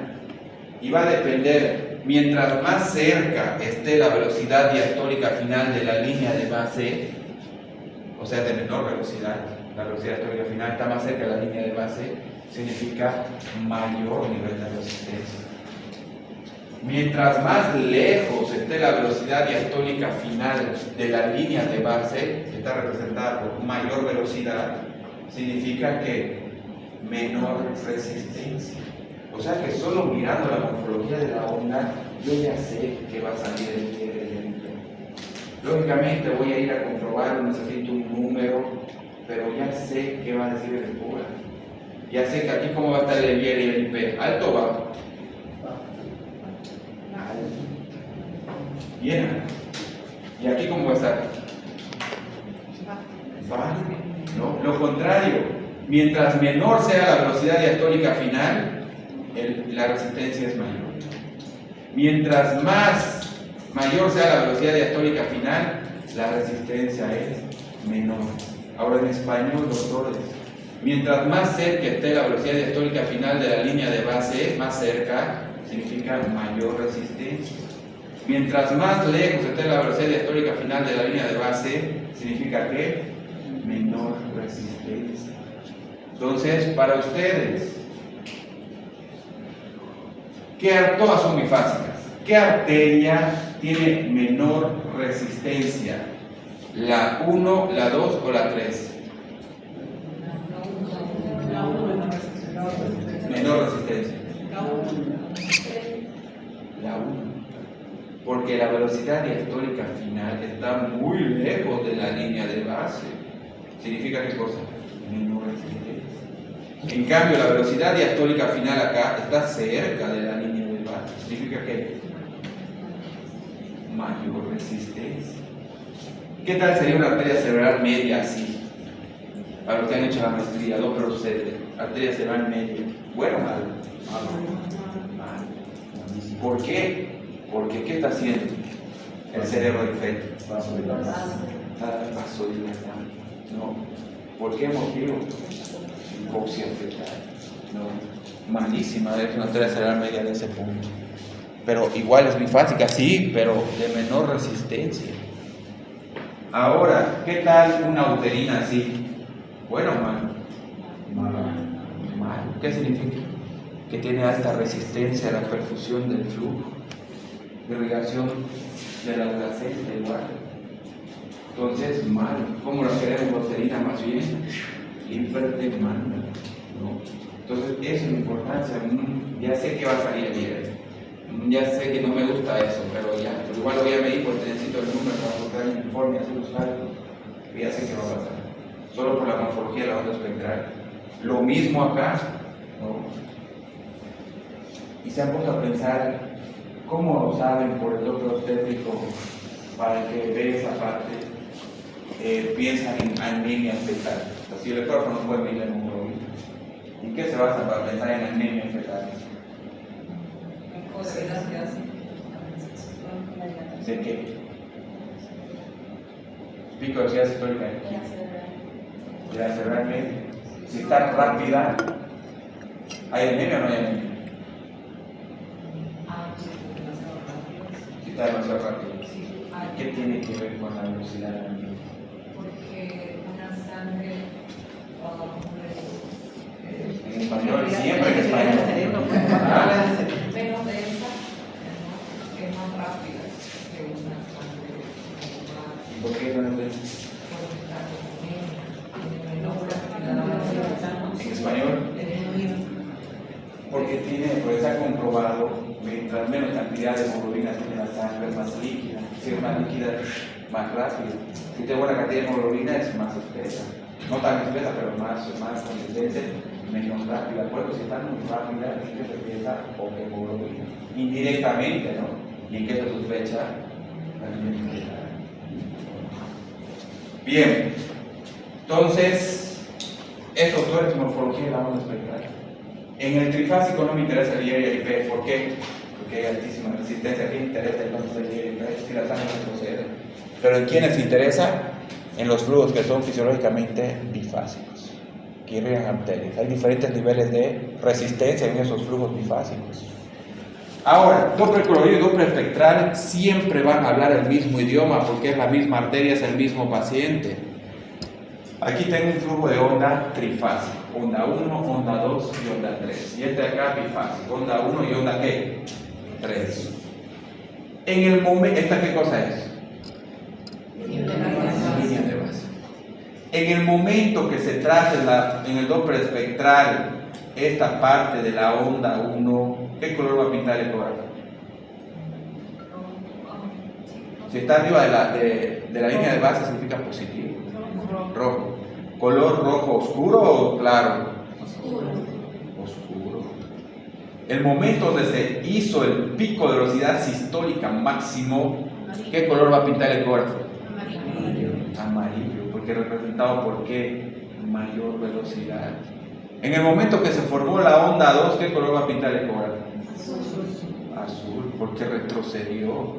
Y va a depender mientras más cerca esté la velocidad diastólica final de la línea de base, o sea, de menor velocidad, la velocidad diastólica final está más cerca de la línea de base, significa mayor nivel de resistencia. Mientras más lejos esté la velocidad diastólica final de la línea de base, que está representada por mayor velocidad, significa que menor resistencia. O sea que solo mirando la morfología de la onda, yo ya sé que va a salir el quiebre del IMPE. Lógicamente voy a ir a comprobar, necesito un número, pero ya sé qué va a decir el Pura. Ya sé que aquí cómo va a estar el quiebre y el IMPE. ¿Alto o bajo? Bien. ¿Y aquí cómo va a estar? Bajo. No, lo contrario. Mientras menor sea la velocidad diastólica final, la resistencia es mayor. Mientras mayor sea la velocidad diastólica final, la resistencia es menor. Ahora en español, doctores, mientras más cerca esté la velocidad diastólica final de la línea de base, más cerca significa mayor resistencia. Mientras más lejos esté la velocidad diastólica final de la línea de base, significa que menor resistencia. Entonces, para ustedes, todas son muy básicas. ¿Qué arteria tiene menor resistencia? ¿La 1, la 2 o la 3? Menor resistencia. La 1. Porque la velocidad diastólica final está muy lejos de la línea de base. ¿Significa qué cosa? Menor resistencia. En cambio, la velocidad diastólica final acá está cerca de la línea de base. ¿Significa qué? Mayor resistencia. ¿Qué tal sería una arteria cerebral media así? Para los que han hecho la maestría, pero arteria cerebral media. ¿Bueno o malo? Malo. ¿Por qué? Porque ¿qué está haciendo el cerebro del feto? Está vasodilatando. No. ¿Por qué motivo? Hipoxia fetal. No. Malísima, es una arteria cerebral media de ese punto. Pero igual es bifásica, sí, pero de menor resistencia. Ahora, ¿qué tal una uterina así? ¿Bueno o malo? Malo. ¿Qué significa? Que tiene alta resistencia a la perfusión del flujo, irrigación de la placenta igual. Entonces, malo. ¿Cómo lo queremos uterina más bien? Hipertemanda, ¿no? Entonces, eso es la importancia. Ya sé que va a salir bien. Ya sé que no me gusta eso, pero igual lo voy a medir porque necesito el número para encontrar el informe y hacer los cálculos. Y ya sé que va a pasar. Solo por la morfología de la onda espectral. Lo mismo acá, ¿no? Y se han puesto a pensar cómo lo saben por el otro obstétrico para que ve esa parte. Piensan en anemia fetal. O sea, si el ecógrafo no puede medir la hemoglobina, ¿en qué se basa para pensar en anemia fetal? ¿De qué? Pico de velocidad sistólica de la cerebral media. Si está rápida, ¿hay anemia o no hay anemia? Si está demasiado rápido. ¿Qué tiene que ver con la velocidad de la anemia? Porque una sangre En español, siempre en español. menos densa es más rápida que una sangre normal. ¿Y por qué no es densa? Porque está tiene menor En español, porque se ha comprobado, mientras menos cantidad de hemoglobina tiene la sangre, es más líquida. Si es más líquida, más rápida. Si tiene buena cantidad de hemoglobina, es más espesa. No tan espesa, pero más consistente, menos rápida. Por eso, si está muy rápida, es que se piensa poca hemoglobina. Indirectamente, ¿no? ¿Y en qué se sospecha? Bien. Entonces, eso todo es morfología de la onda espectral. En el trifásico no me interesa el IR y el IP. ¿Por qué? Porque hay altísima resistencia. ¿A quién interesa entonces el IR y el IP? Es que la sangre no procede. Pero ¿en quiénes interesa? En los flujos que son fisiológicamente bifásicos, que irrigan arterias. Hay diferentes niveles de resistencia en esos flujos bifásicos. Ahora, Doppler colorido y Doppler espectral siempre van a hablar el mismo idioma porque es la misma arteria, es el mismo paciente. Aquí tengo un flujo de onda trifásico, onda 1, onda 2 y onda 3. Y este de acá bifásico, onda 1 y onda ¿qué? 3. En el momento, ¿esta qué cosa es? Línea de base. En el momento que se trace en el Doppler espectral esta parte de la onda 1, ¿qué color va a pintar el ecógrafo? Si está arriba de la línea de base significa positivo. Rojo. ¿Color rojo oscuro o claro? Oscuro. El momento donde se hizo el pico de velocidad sistólica máximo, ¿qué color va a pintar el ecógrafo? Amarillo, porque representado por qué? Mayor velocidad. En el momento que se formó la onda 2, ¿qué color va a pintar el ecógrafo? Azul, porque retrocedió.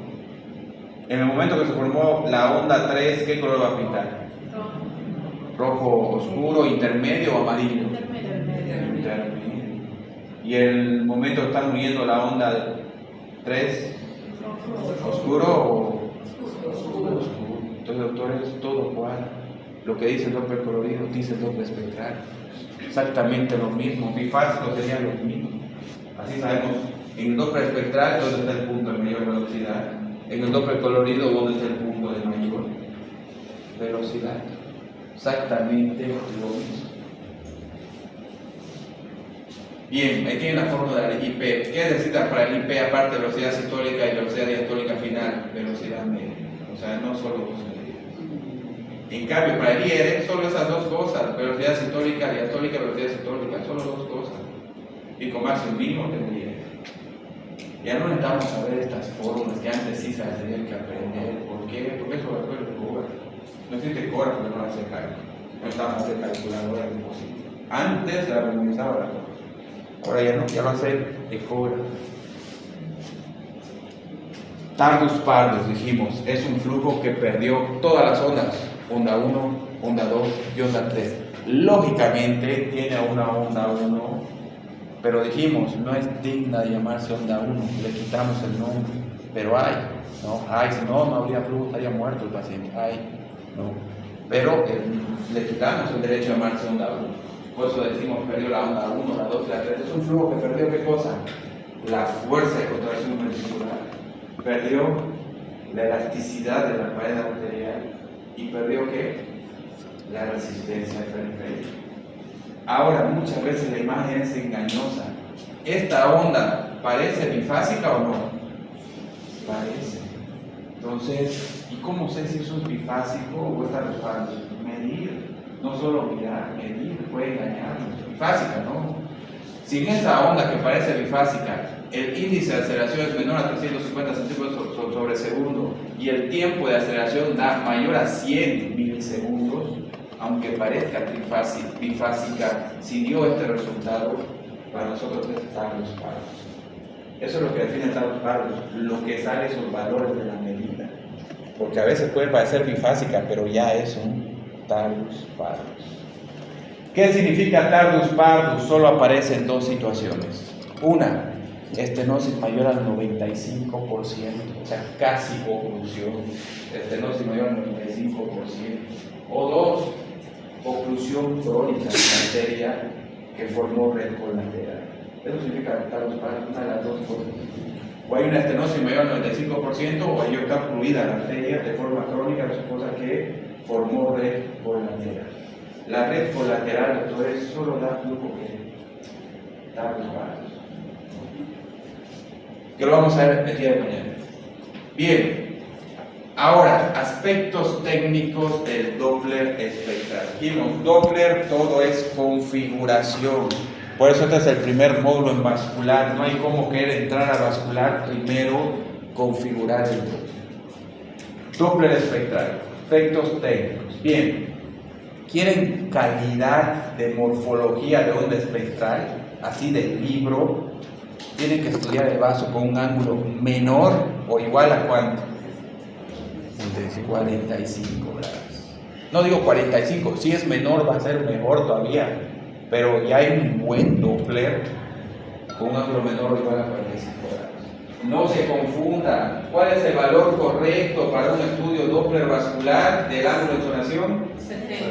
En el momento que se formó la onda 3, ¿qué color va a pintar? Rojo oscuro, intermedio o amarillo. Intermedio. Y el momento que está muriendo la onda 3, oscuro o oscuro. Entonces, doctores, todo cuadra. Lo que dice el Doppler colorido dice el Doppler espectral. Exactamente lo mismo. Bifásico sería lo mismo. Así sabemos en el Doppler espectral dónde está el punto de mayor velocidad. En el Doppler colorido dónde está el punto de mayor velocidad. Exactamente lo mismo. Bien, ahí tienen la fórmula del IP. ¿Qué necesitas para el IP aparte de velocidad sistólica y velocidad diastólica final? Velocidad media. O sea, no solo dos medidas. En cambio, para el IR, solo esas dos cosas: velocidad sistólica, diastólica, velocidad sistólica, solo dos cosas. Y con máximo mínimo tengo IR. Ya no necesitamos saber estas fórmulas que antes sí se las tenían que aprender. ¿Por qué? Porque eso después lo cobra. No existe cobra porque no hace cálculo. No estamos hacer calculadora de posible. Antes la memorizaba la cosa. Ahora ya no, ya lo hace de cobra. Tardus Parlus, dijimos, es un flujo que perdió todas las ondas, onda 1, onda 2 y onda 3. Lógicamente tiene una onda 1, pero dijimos, no es digna de llamarse onda 1, le quitamos el nombre, pero hay, ¿no? Hay, si no, no habría flujo, estaría muerto el paciente, hay, ¿no? Pero le quitamos el derecho a llamarse onda 1. Por eso decimos perdió la onda 1, la 2 y la 3. Es un flujo que perdió ¿qué cosa? La fuerza de contracción ventricular. Perdió la elasticidad de la pared arterial. ¿Y perdió qué? La resistencia periférica. Ahora, muchas veces la imagen es engañosa. ¿Esta onda parece bifásica o no? Parece. Entonces, ¿y cómo sé si eso es bifásico o está respaldo? Medir. No solo mirar, medir, puede engañarnos. Bifásica, ¿no? Si en esa onda que parece bifásica, el índice de aceleración es menor a 350 centímetros sobre segundo y el tiempo de aceleración da mayor a 100 milisegundos, aunque parezca bifásica, si dio este resultado, para nosotros es Tardus Parlus. Eso es lo que define Tardus Parlus, lo que sale esos valores de la medida. Porque a veces puede parecer bifásica, pero ya es un Tardus Parlus. ¿Qué significa Tardus Parlus? Solo aparece en dos situaciones. Una, estenosis mayor al 95%, o sea, casi oclusión. Estenosis mayor al 95%. O dos, oclusión crónica de la arteria que formó red colateral. Eso significa Tardus Parlus, una de las dos cosas. O hay una estenosis mayor al 95%, o hay está ocluida la arteria de forma crónica, es cosa que formó red colateral. La red colateral, entonces, solo da flujo que Tardus Parlus. Que lo vamos a ver el día de mañana. Bien, ahora, aspectos técnicos del Doppler espectral. Dijimos, Doppler todo es configuración. Por eso este es el primer módulo en vascular. No hay como querer entrar a vascular, primero configurar el Doppler. Doppler espectral. Aspectos técnicos. Bien, ¿quieren calidad de morfología de onda espectral? Así del libro. Tienen que estudiar el vaso con un ángulo menor o igual a ¿cuánto? 45 grados. No digo 45, si es menor va a ser mejor todavía, pero ya hay un buen Doppler con un ángulo menor o igual a 45 grados. No se confunda. ¿Cuál es el valor correcto para un estudio Doppler vascular del ángulo de insonación? 60.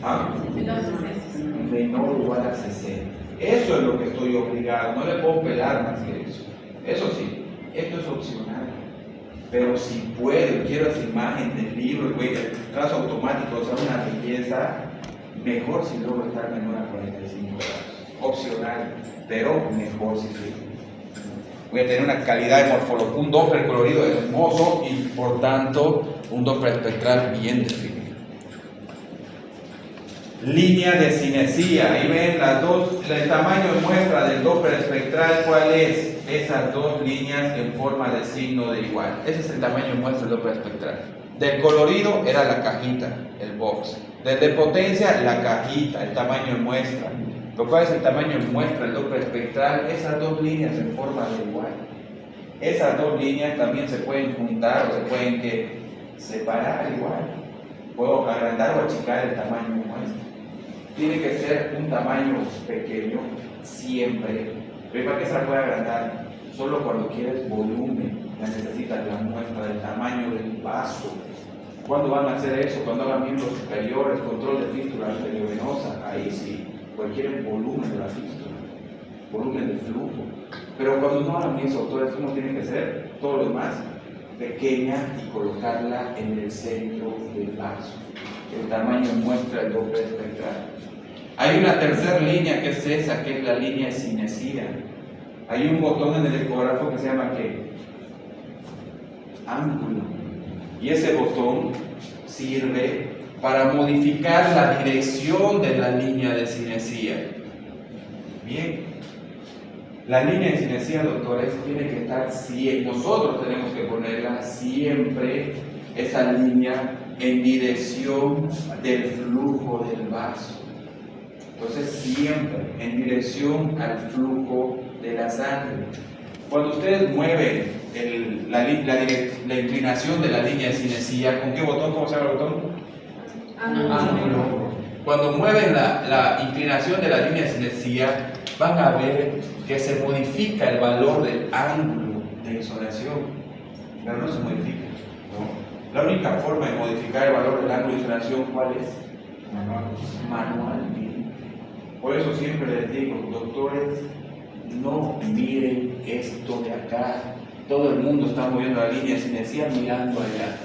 ¿Ah? Menor 60. Menor o igual a 60. Eso es lo que estoy obligado. No le puedo pelar más que eso. Eso sí, esto es opcional. Pero si puedo, quiero esa imagen del libro, el trazo automático, o sea, una belleza, mejor si logro estar menor a 45 grados. Opcional, pero mejor si sí. Voy a tener una calidad de morfología, un Doppler colorido hermoso y por tanto un Doppler espectral bien definido. Línea de cinesía, ahí ven las dos, el tamaño de muestra del Doppler espectral, ¿cuál es? Esas dos líneas en forma de signo de igual. Ese es el tamaño de muestra del Doppler espectral. Del colorido era la cajita, el box. Desde potencia, la cajita, el tamaño de muestra. Lo cual es el tamaño de muestra del Doppler espectral, esas dos líneas en forma de igual. Esas dos líneas también se pueden juntar o se pueden separar igual. Puedo agrandar o achicar el tamaño de muestra. Tiene que ser un tamaño pequeño siempre. Pero ¿para qué se la puede agrandar? Solo cuando quieres volumen, ya necesitas la muestra del tamaño del vaso. ¿Cuándo van a hacer eso? Cuando hagan miembros superiores, control de fístula arteriovenosa, ahí sí. Pues quieren volumen de la fístula, volumen del flujo. Pero cuando no hagan eso, autores, ¿cómo tiene que ser? Todo lo demás, pequeña y colocarla en el centro del vaso. El tamaño muestra el Doppler espectral. Hay una tercera línea que es esa, que es la línea de cinesía. Hay un botón en el ecógrafo que se llama ¿qué? Ángulo. Y ese botón sirve para modificar la dirección de la línea de cinesía. Bien, la línea de cinesía, doctores, tiene que estar siempre, nosotros tenemos que ponerla siempre, esa línea en dirección del flujo del vaso. Entonces, siempre en dirección al flujo de la sangre. Cuando ustedes mueven la inclinación de la línea de cinesía, ¿con qué botón? ¿Cómo se llama el botón? Ángulo. Cuando mueven la inclinación de la línea de cinesía, van a ver que se modifica el valor del ángulo de insonación, pero no se modifica. ¿No? La única forma de modificar el valor del ángulo de insonación, ¿cuál es? Manualmente. Por eso siempre les digo, doctores, no miren esto de acá. Todo el mundo está moviendo la línea de cinesía mirando allá.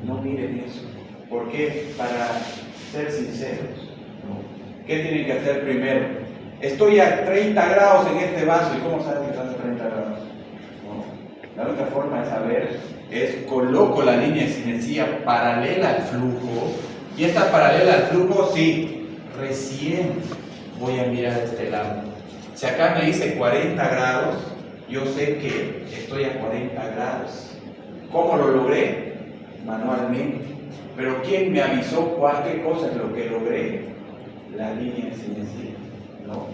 No miren eso. ¿Por qué? Para ser sinceros, ¿no? ¿Qué tienen que hacer primero? Estoy a 30 grados en este vaso. ¿Y cómo sabes que estás a 30 grados? ¿No? La única forma de saber es coloco la línea de cinesía paralela al flujo. Y esta paralela al flujo, sí, recién voy a mirar de este lado. Si acá me dice 40 grados, yo sé que estoy a 40 grados. ¿Cómo lo logré? Manualmente. Pero ¿quién me avisó cualquier cosa de lo que logré? La línea de cinesía, ¿no?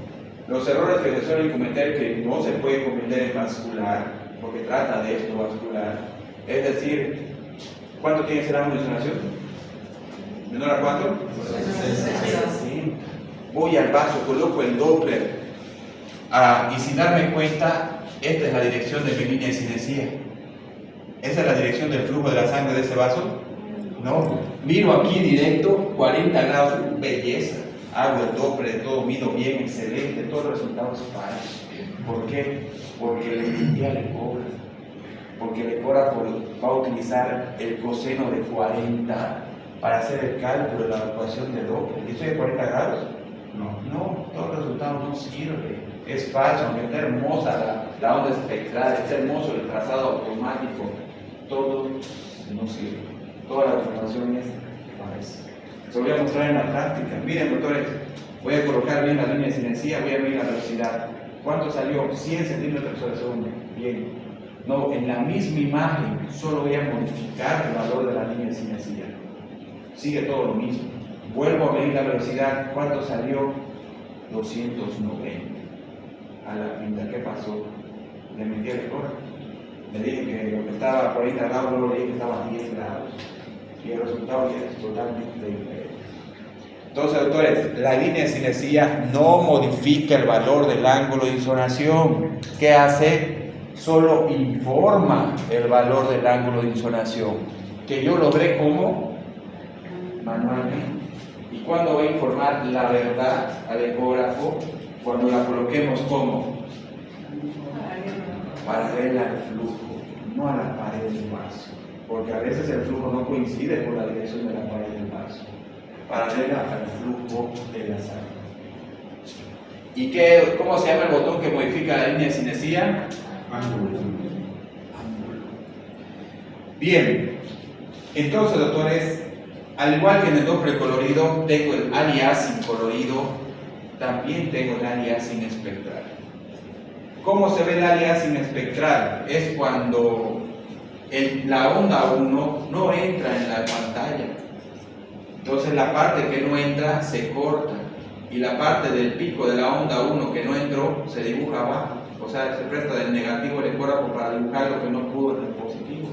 Los errores que se suelen cometer, que no se puede cometer en vascular, porque trata de esto vascular, es decir, ¿cuánto tiene ese ángulo de insonación? ¿Menor a cuánto? 60. Voy al vaso, coloco el Doppler, y sin darme cuenta, esta es la dirección de mi línea de cinesía. ¿Esa es la dirección del flujo de la sangre de ese vaso? No, miro aquí directo, 40 grados, belleza. Hago el Doppler, todo mido bien, excelente, todos los resultados falsos. ¿Por qué? Porque le limpié al ecógrafo. Porque el ecógrafo va a utilizar el coseno de 40 para hacer el cálculo de la ecuación de Doppler. ¿Y estoy a 40 grados? No, todo el resultado no sirve. Es falso, aunque está hermosa la onda espectral, está hermoso el trazado automático, todo no sirve. Toda la información es falsa. Se lo voy a mostrar en la práctica. Miren, doctores, voy a colocar bien la línea de cinesía, voy a medir la velocidad. ¿Cuánto salió? 100 centímetros sobre segundo. Bien. No, en la misma imagen, solo voy a modificar el valor de la línea de cinesía. Sigue todo lo mismo. Vuelvo a medir la velocidad. ¿Cuánto salió? 290. A la pinta, ¿qué pasó? Le metí el ecógrafo. Le dije que lo que estaba a 40 grados, luego le dije que estaba a 10 grados. Y el resultado ya es totalmente diferente. Entonces, doctores, la línea de cinesía no modifica el valor del ángulo de insonación. ¿Qué hace? solo informa el valor del ángulo de insonación, que yo logré como manualmente. ¿Y cuándo va a informar la verdad al ecógrafo? Cuando la coloquemos como paralela al flujo, no a la pared del vaso, porque a veces el flujo no coincide con la dirección de la pared del vaso, paralela al flujo de la sangre. ¿Y cómo se llama el botón que modifica la línea de sinesía? Ángulo. Bien, entonces, doctores, al igual que en el Doppler colorido, tengo el aliasing colorido, también tengo el aliasing espectral. ¿Cómo se ve el aliasing espectral? Es cuando la onda 1 no entra en la pantalla. Entonces la parte que no entra se corta y la parte del pico de la onda 1 que no entró se dibuja abajo. O sea, se presta del negativo al ecógrafo para dibujar lo que no pudo en el positivo.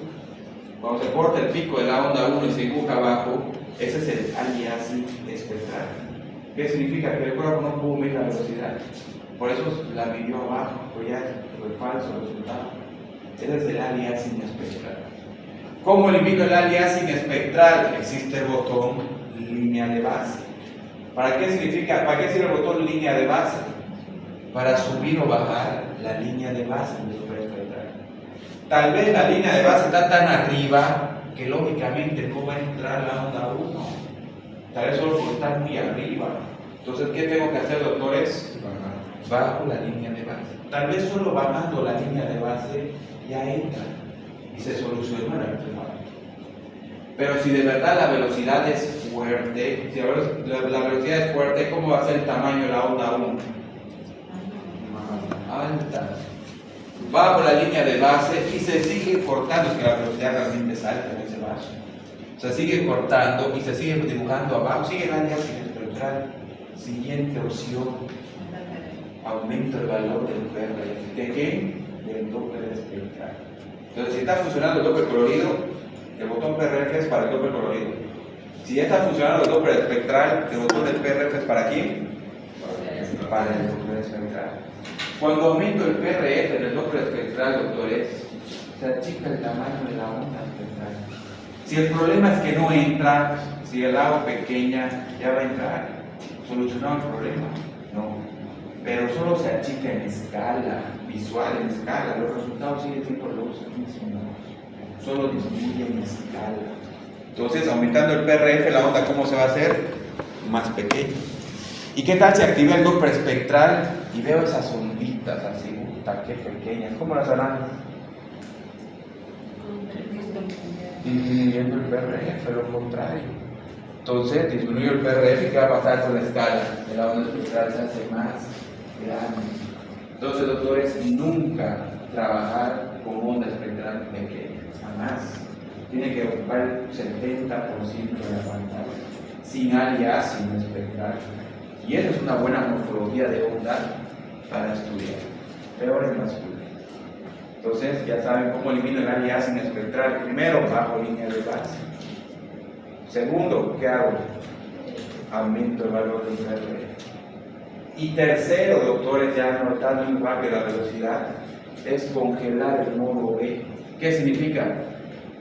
Cuando se corta el pico de la onda 1 y se dibuja abajo, ese es el aliasing espectral. ¿Qué significa? Que el ecógrafo no pudo medir la velocidad. Por eso la midió abajo, pues ya fue falso el resultado. Ese es el aliasing espectral. ¿Cómo elimino el aliasing espectral? Existe el botón línea de base. ¿Para qué sirve el botón línea de base? Para subir o bajar la línea de base del Doppler espectral. Tal vez la línea de base está tan arriba que lógicamente no va a entrar la onda 1. Tal vez solo por estar muy arriba. Entonces, ¿qué tengo que hacer, doctores? Bajo la línea de base. Tal vez solo bajando la línea de base ya entra y se soluciona el problema. Pero si de verdad la velocidad es fuerte, si la velocidad es fuerte, ¿cómo va a ser el tamaño de la onda 1? Alta. Bajo la línea de base y se sigue cortando, es que la velocidad realmente es alta en ese vaso. Se sigue cortando y se sigue dibujando abajo, sigue el aliasing espectral. Siguiente opción. Aumento el valor del PRF. ¿De qué? Del Doppler espectral. Entonces, si está funcionando el Doppler colorido, el botón PRF es para el Doppler colorido. Si ya está funcionando el Doppler espectral, el botón del PRF es para quién? Para el Doppler espectral. Cuando aumento el PRF en el Doppler espectral, doctores, se achica el tamaño de la onda espectral. Si el problema es que no entra, si el hago pequeña, ya va a entrar. ¿Solucionado el problema? No. Pero solo se achica en escala, visual, en escala. Los resultados siguen siendo los mismos. Solo disminuye en escala. Entonces, aumentando el PRF, la onda, ¿cómo se va a hacer? Más pequeña. ¿Y qué tal si activé el Doppler espectral y veo esas onditas así? Puta, qué pequeñas. ¿Cómo las harán? Disminuyendo el PRF, lo contrario. Entonces, disminuyo el PRF y ¿qué va a pasar con la escala? La onda espectral se hace más grande. Entonces, doctores, nunca trabajar con onda espectral pequeña, jamás. Tiene que ocupar el 70% de la pantalla, sin aliasing espectral. Y eso es una buena morfología de onda para estudiar. Peor es más pura. Entonces, ya saben cómo elimino el aliasing espectral. Primero, bajo línea de base. Segundo, ¿qué hago? Aumento el valor del PRF. Y tercero, doctores, ya notando muy rápido la velocidad, es congelar el modo B. ¿Qué significa?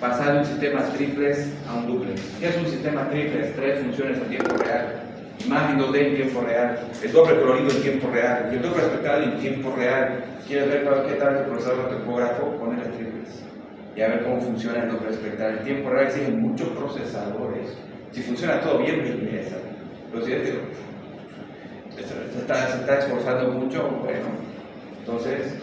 Pasar de un sistema triplex a un duplex. ¿Qué es un sistema triplex? 3 funciones en tiempo real. Imagen 2D en tiempo real. El Doppler colorido en tiempo real. Y el Doppler espectral en tiempo real. ¿Quieres ver qué tal el procesador de topógrafo? Poner el triplex. Y a ver cómo funciona el Doppler espectral. En tiempo real exigen muchos procesadores. Si funciona todo bien, belleza. Pero si se está esforzando mucho, bueno. Entonces,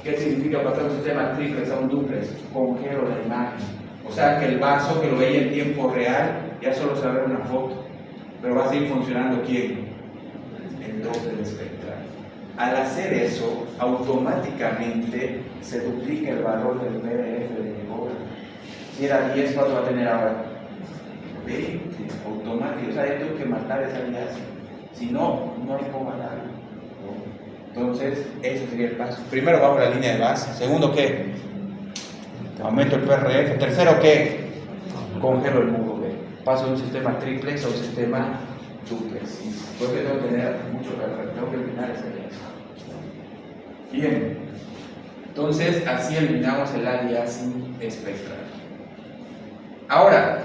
¿qué significa pasar de un sistema triplex a un duplex? Congelo la imagen. O sea que el vaso que lo veía en tiempo real, ya solo se va a ver una foto. Pero va a seguir funcionando ¿quién? El Doppler espectral. Al hacer eso, automáticamente se duplica el valor del PRF de ecógrafo. Si era 10, ¿cuánto va a tener ahora? 20, automático. O sea, yo tengo que matar esa aliasing. Si no, no hay cómo matarlo. Entonces, ese sería el paso. Primero, bajo la línea de base. Segundo, ¿qué? Aumento el PRF. Tercero, ¿qué? Congelo el modo B. Paso de un sistema triplex a un sistema duplex. Porque tengo que tener mucho PRF. Tengo que eliminar esa alianza. Bien. Entonces, así eliminamos el aliasing espectral. Ahora,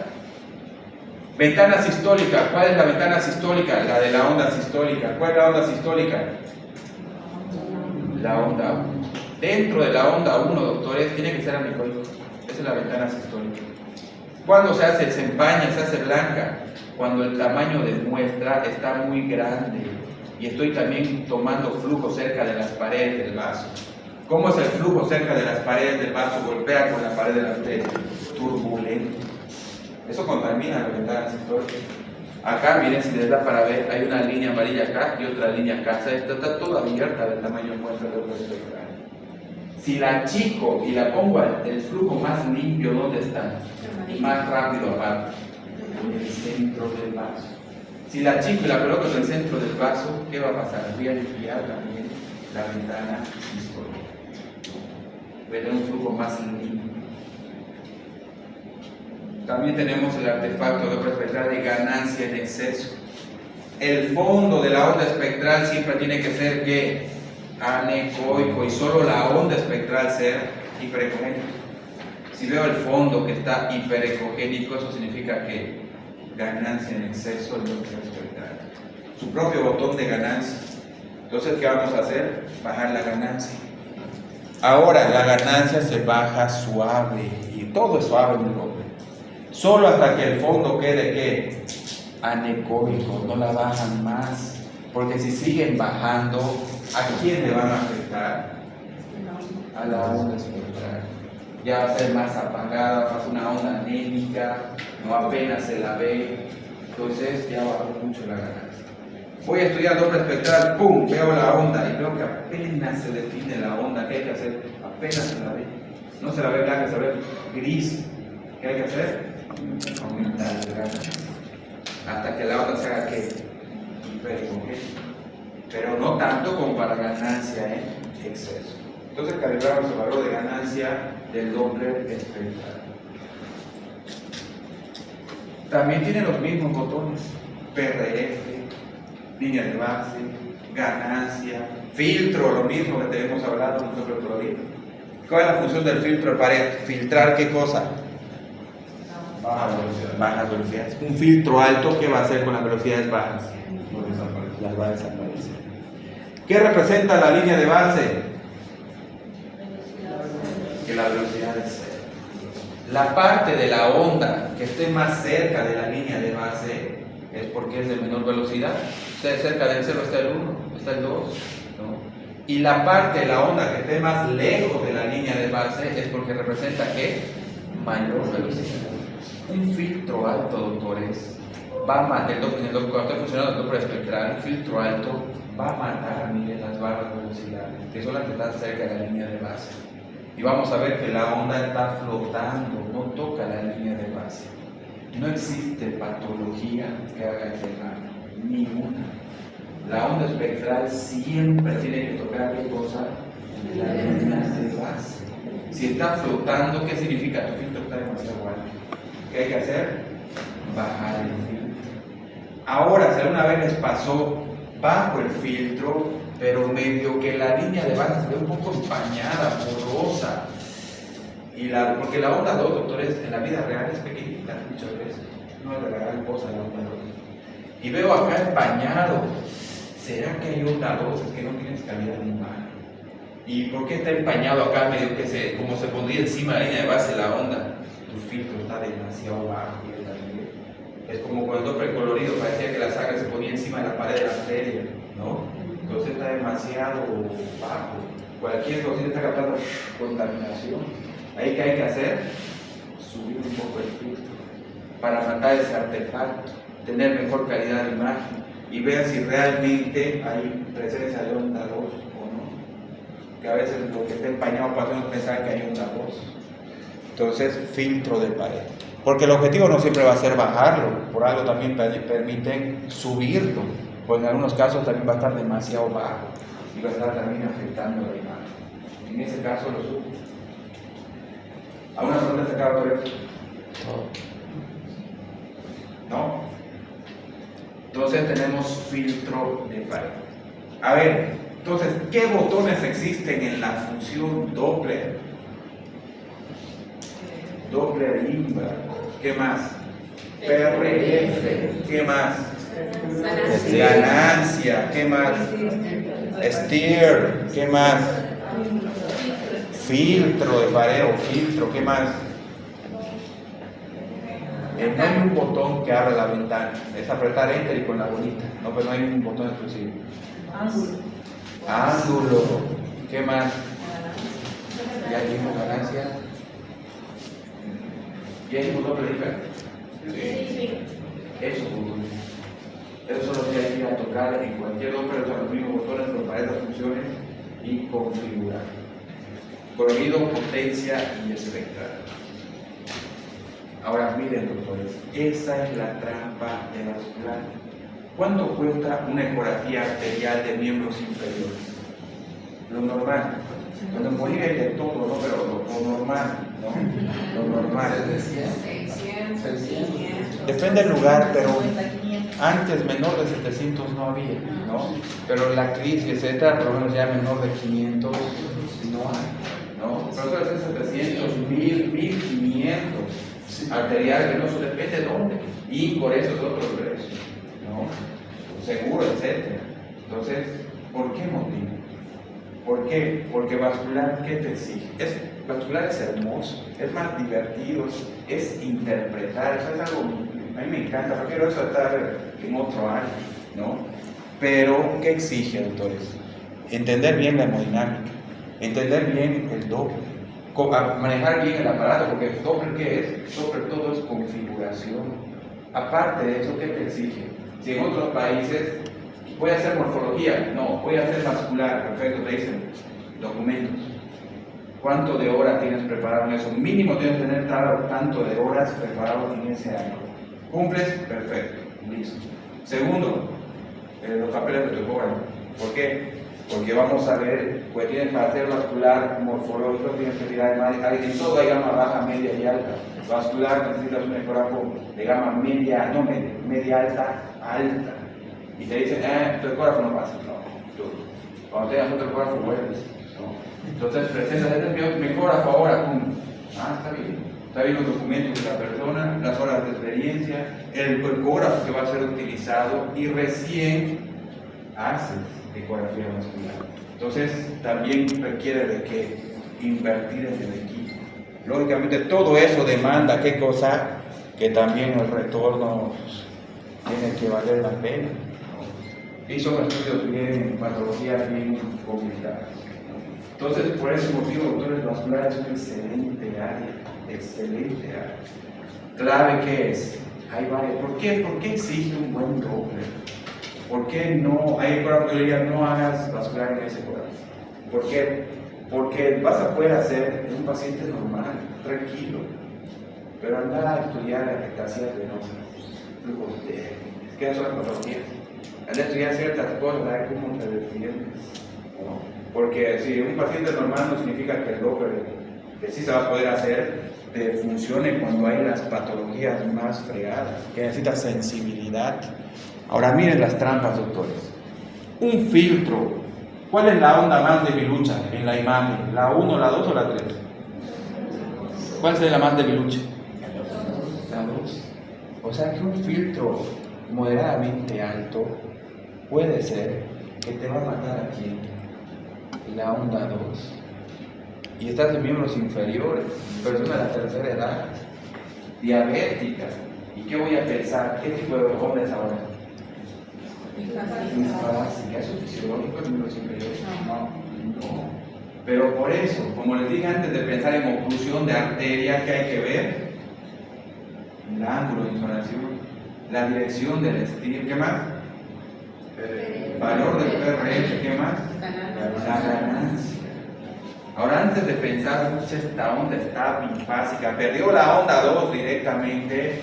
ventana sistólica. ¿Cuál es la ventana sistólica? La de la onda sistólica. ¿Cuál es la onda sistólica? La onda 1. Dentro de la onda 1, doctores, tiene que ser anecoico. Esa es la ventana sistólica. ¿Cuándo se hace? Se empaña, se hace blanca. Cuando el tamaño de muestra está muy grande y estoy también tomando flujo cerca de las paredes del vaso. ¿Cómo es el flujo cerca de las paredes del vaso? Golpea con la pared de la arteria. Turbulento. Eso contamina la ventana sistólica. Acá, miren, si les da para ver, hay una línea amarilla acá y otra línea acá. O sea, está toda abierta del tamaño de muestra de espectral. Si la achico y la pongo el flujo más limpio, ¿dónde está? Más rápido aparte, en el centro del vaso. Si la achico y la coloco en el centro del vaso, ¿qué va a pasar? Voy a limpiar también la ventana sistólica. Voy a tener un flujo más limpio. También tenemos el artefacto de Doppler espectral de ganancia en exceso. El fondo de la onda espectral siempre tiene que ser ¿qué? Anecoico, y solo la onda espectral ser hiperecogénica. Si veo el fondo que está hiperecogénico, eso significa que ganancia en exceso del Doppler espectral. Su propio botón de ganancia. Entonces, ¿qué vamos a hacer? Bajar la ganancia. Ahora, la ganancia se baja suave, y todo es suave en el Doppler. Solo hasta que el fondo quede ¿qué? Anecoico, no la bajan más. Porque si siguen bajando, ¿a quién le van a afectar? A la onda espectral. Ya va a ser más apagada, va a ser una onda anémica, no apenas se la ve. Entonces ya bajó mucho la ganancia. Voy a estudiar Doppler espectral, ¡pum! Veo la onda y veo que apenas se define la onda. ¿Qué hay que hacer? Apenas se la ve. No se la ve blanca, se la ve gris. ¿Qué hay que hacer? Aumentar la ganancia. Hasta que la onda se haga ¿qué? Hiperecogénica. Pero no tanto como para ganancia en exceso. Entonces calibramos el valor de ganancia del Doppler espectral. También tiene los mismos botones: PRF, línea de base, ganancia, filtro, lo mismo que tenemos hablado en Doppler colorido. ¿Cuál es la función del filtro de pared? Filtrar ¿qué cosa? Baja velocidad. Bajas velocidades. Un filtro alto, ¿qué va a hacer con las velocidades bajas? Las va a desaparecer. ¿Qué representa la línea de base? Que la velocidad es cero. La parte de la onda que esté más cerca de la línea de base es porque es de menor velocidad. O sea, cerca del 0 está el 1, está el 2, ¿no? Y la parte de la onda que esté más lejos de la línea de base es porque representa ¿qué? Mayor velocidad. Un filtro alto, doctores, va a matar, cuando está funcionando el Doppler espectral, un filtro alto va a matar, miren, las bajas velocidades, que son las que están cerca de la línea de base. Y vamos a ver que la onda está flotando, no toca la línea de base. No existe patología que haga ese daño, ninguna. La onda espectral siempre tiene que tocar ¿qué cosa? La línea de base. Si está flotando, ¿qué significa? Tu filtro está demasiado alto. ¿Qué hay que hacer? Bajar el filtro. Ahora, si alguna vez les pasó, bajo el filtro, pero medio que la línea de base se ve un poco empañada, porosa. Porque la onda 2, doctores, en la vida real es pequeñita muchas veces. No es la gran cosa la onda 2. Y veo acá empañado. ¿Será que hay onda 2? Es que no tienes calidad de imagen. ¿Y por qué está empañado acá medio que como se pondría encima de la línea de base la onda? Tu filtro está demasiado bajo. Es como cuando el Doppler colorido parecía que la sangre se ponía encima de la pared de la arteria, ¿no? Entonces está demasiado bajo. Cualquier cosita está captando contaminación. Ahí que hay que hacer, subir un poco el filtro para matar ese artefacto, tener mejor calidad de imagen y ver si realmente hay presencia de onda 2 o no. Que a veces lo que está empañado para hacernos pensar que hay onda 2. Entonces, filtro de pared. Porque el objetivo no siempre va a ser bajarlo, por algo también permiten subirlo, pues en algunos casos también va a estar demasiado bajo y va a estar también afectando la imagen. En ese caso lo subo. ¿Alguna pregunta se acaba por eso? ¿No? Entonces tenemos filtro de pared. A ver, Entonces, ¿qué botones existen en la función Doppler? Doppler inverse. ¿Qué más? PRF. ¿Qué más? Ganancia. ¿Qué más? Steer. ¿Qué más? Filtro de pareo. Filtro. ¿Qué más? No hay un botón que abra la ventana. Es apretar Enter y con la bolita. No, pero no hay un botón exclusivo. Ángulo. ¿Qué más? Ya dijimos ganancia. ¿Ya dijimos doble inverse? Sí. Esos botones. Esos son los que hay que ir a tocar en cualquier Doppler, son los mismos botones, pero para esas funciones y configurar. Colorido, potencia y espectral. Ahora miren, doctores, esa es la trampa de vascular. ¿Cuánto cuesta una ecografía arterial de miembros inferiores? Lo normal. Cuando en Bolivia hay de todo, ¿no? Pero lo normal, ¿no? Lo normal. 600. Depende del lugar, pero antes menor de 700 no había, ¿no? Pero la crisis, etcétera, por lo menos ya menor de 500 no hay, ¿no? Pero eso es 700, 1000, 1500 arterial venoso, depende de dónde. Y por eso es otro precio, ¿no? Seguro, etcétera. Entonces, ¿por qué motivo? ¿Por qué? Porque vascular, ¿qué te exige? Vascular es hermoso, es más divertido, es interpretar, eso es algo, a mí me encanta, prefiero eso estar en otro área, ¿no? Pero, ¿qué exige, autores? Entender bien la hemodinámica, entender bien el Doppler, manejar bien el aparato, porque el Doppler, ¿qué es? Doppler todo es configuración. Aparte de eso, ¿qué te exige? Si en otros países voy a hacer morfología, no, voy a hacer vascular, perfecto, te dicen documentos. ¿Cuánto de horas tienes preparado en eso? Mínimo tienes que tener tanto de horas preparado en ese año. ¿Cumples? Perfecto, listo. Segundo, los papeles de tu ecógrafo. ¿Por qué? Porque vamos a ver, pues tienes para hacer vascular, morfológico, tienes que tirar en todo hay gama baja, media y alta. Vascular necesitas un ecógrafo de gama media, no media, media alta, alta. Y te dicen, tu ecógrafo no pasa. No, tú. Cuando tengas otro ecógrafo, vuelves. ¿No? Entonces presentas, este es mi ecógrafo ahora, ¡pum! Está bien. Está bien los documentos de la persona, las horas de experiencia, el ecógrafo que va a ser utilizado y recién haces ecografía vascular. Entonces también requiere de que invertir en el equipo. Lógicamente todo eso demanda, ¿qué cosa? Que también el retorno tiene que valer la pena. Y son estudios bien, patologías bien complicadas. Entonces, por ese motivo, doctores vasculares es una excelente área, excelente área. Clave, ¿qué es? Hay varias. ¿Por qué exige un buen Doppler? ¿Por qué no? Hay ecógrafo que diría, no hagas vascular en ese ecógrafo. ¿Por qué? Porque vas a poder hacer en un paciente normal, tranquilo, pero anda a estudiar ectasias venosas, flujos de... Es que eso son las patologías. Anda a estudiar ciertas cosas, a ver cómo te defiendes, ¿no? Porque si un paciente normal no significa que el Doppler, que sí se va a poder hacer, te funcione cuando hay las patologías más fregadas, que necesita sensibilidad. Ahora miren las trampas, doctores. Un filtro. ¿Cuál es la onda más debilucha en la imagen? ¿La 1, la 2 o la 3? ¿Cuál sería la más debilucha? La 2. O sea que un filtro moderadamente alto puede ser que te va a matar aquí la onda 2. Y estás en miembros inferiores, personas de la tercera edad, diabéticas. ¿Y qué voy a pensar? ¿Qué tipo de hombres ahora? ¿Eso es fisiológico en miembros inferiores? No. Pero por eso, como les dije antes de pensar en oclusión de arteria, ¿qué hay que ver? El ángulo de insolación, la dirección del estilo, ¿qué más? Valor del PRF, ¿qué más? La ganancia. Ahora, antes de pensar, esta onda está bifásica, perdió la onda 2 directamente,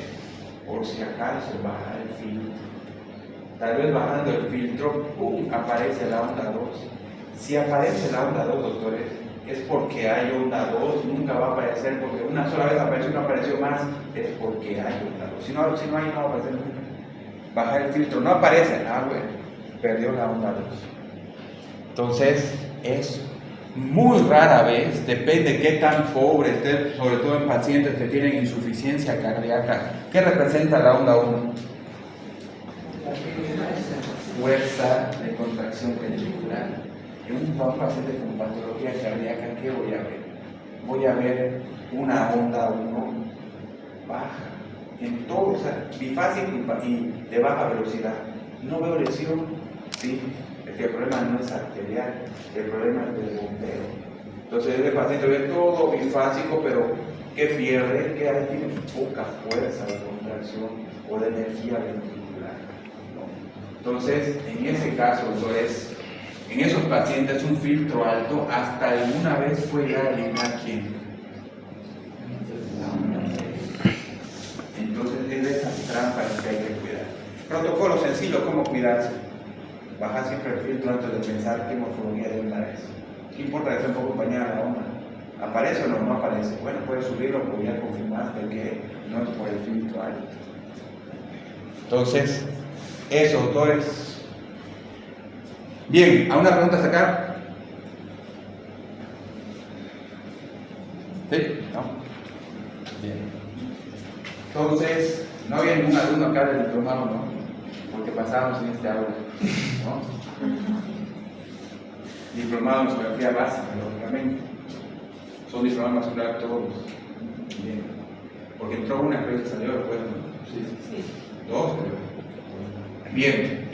por si acaso baja el filtro. Tal vez bajando el filtro, ¡pum!, aparece la onda 2. Si aparece la onda 2, doctores, es porque hay onda 2, nunca va a aparecer, porque una sola vez apareció y no apareció más, es porque hay onda 2. Si no hay, no va a aparecer nunca. Bajar el filtro, no aparece, bueno, perdió la onda 2. Entonces, es muy rara vez, depende qué tan pobre esté, sobre todo en pacientes que tienen insuficiencia cardíaca. ¿Qué representa la onda 1? Fuerza de contracción ventricular. En un paciente con patología cardíaca, ¿qué voy a ver? Voy a ver una onda 1 baja, en todo, o sea, bifásico y de baja velocidad. No veo lesión, sí, es que el problema no es arterial, el problema es del bombeo. Entonces, el paciente ve todo bifásico, pero ¿qué pierde? Que ahí tiene poca fuerza de contracción o de energía ventricular, ¿no? Entonces, en ese caso, doctores, en esos pacientes un filtro alto hasta alguna vez puede llegar a eliminar quién. Entonces es de esas trampas que hay que cuidar. Protocolo sencillo, ¿cómo cuidarse? Bajar siempre el filtro antes de pensar qué morfología de onda es. ¿Qué importa que esté un poco empañada la onda? ¿Aparece o no aparece? Bueno, puedes subirlo porque ya confirmaste que no es por el filtro alto. Entonces, eso, doctores. Bien, ¿a una pregunta hasta acá? ¿Sí? ¿No? Bien. Entonces, no había ningún alumno acá del diplomado, ¿no? Porque pasábamos en este aula, ¿no? Diplomado en geografía básica, lógicamente. Son diplomados vasculares todos. Bien. Porque entró una, creo que salió después, ¿no? Sí. Dos, creo. Bien.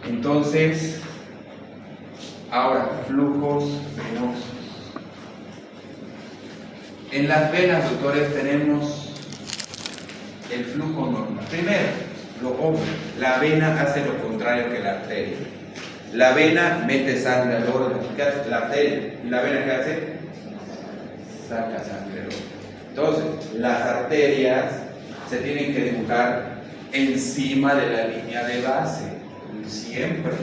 Entonces, ahora, flujos venosos. En las venas, doctores, tenemos el flujo normal. Primero, lo obvio, la vena hace lo contrario que la arteria. La vena mete sangre al órgano. ¿Qué hace la arteria? ¿Y la vena qué hace? Saca sangre al órgano. Entonces, las arterias se tienen que dibujar encima de la línea de base, siempre.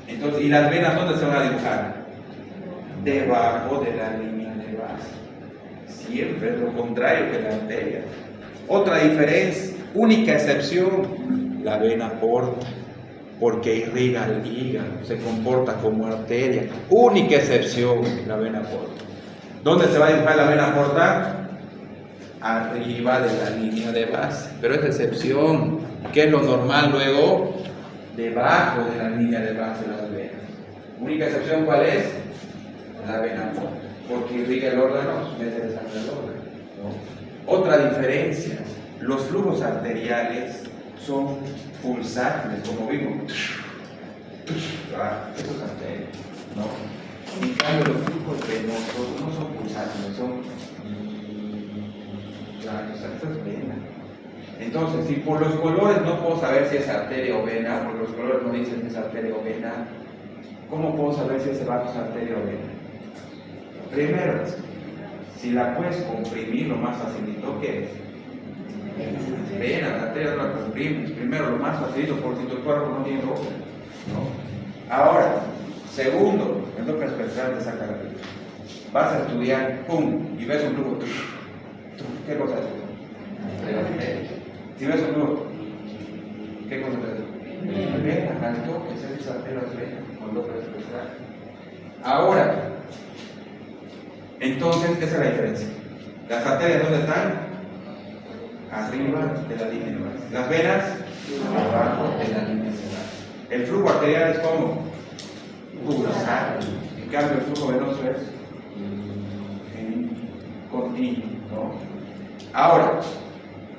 Entonces, ¿y las venas dónde se van a dibujar? Debajo de la línea de base. Siempre es lo contrario que la arteria. Otra diferencia, única excepción, la vena porta, porque irriga el hígado, se comporta como arteria. Única excepción, la vena porta. ¿Dónde se va a dibujar la vena porta? Arriba de la línea de base, pero es excepción. ¿Qué es lo normal luego? Debajo de la línea de base de las venas. Única excepción, ¿cuál es? La vena porta, porque irriga el órgano, mete sangre al órgano, ¿no? Otra diferencia, los flujos arteriales son pulsables, como vimos. Eso es arteria, ¿no? En cambio, los flujos venosos no son pulsables, son... Eso es vena. Entonces, si por los colores no puedo saber si es arteria o vena, porque los colores no dicen si es arteria o vena, ¿cómo puedo saber si ese vaso es arteria o vena? Primero, si la puedes comprimir, lo más facilito, ¿qué es? Vena, la arteria no la comprimes. Primero, lo más facilito, por si tu cuerpo no tiene ropa, ¿no? Ahora, segundo, es lo que especial te saca la vida. Vas a estudiar, pum, y ves un flujo. ¿Qué cosa es eso? Si ves un flujo, ¿qué cosa es eso? Vena, al toque, esa arteria es vena, con lo que especial. Ahora, entonces, esa es la diferencia. Las arterias, ¿dónde están? Arriba de la línea de base. Las venas, abajo de la línea de base. El flujo arterial es como pulsar. En cambio, el flujo venoso es continuo, ¿no? Ahora,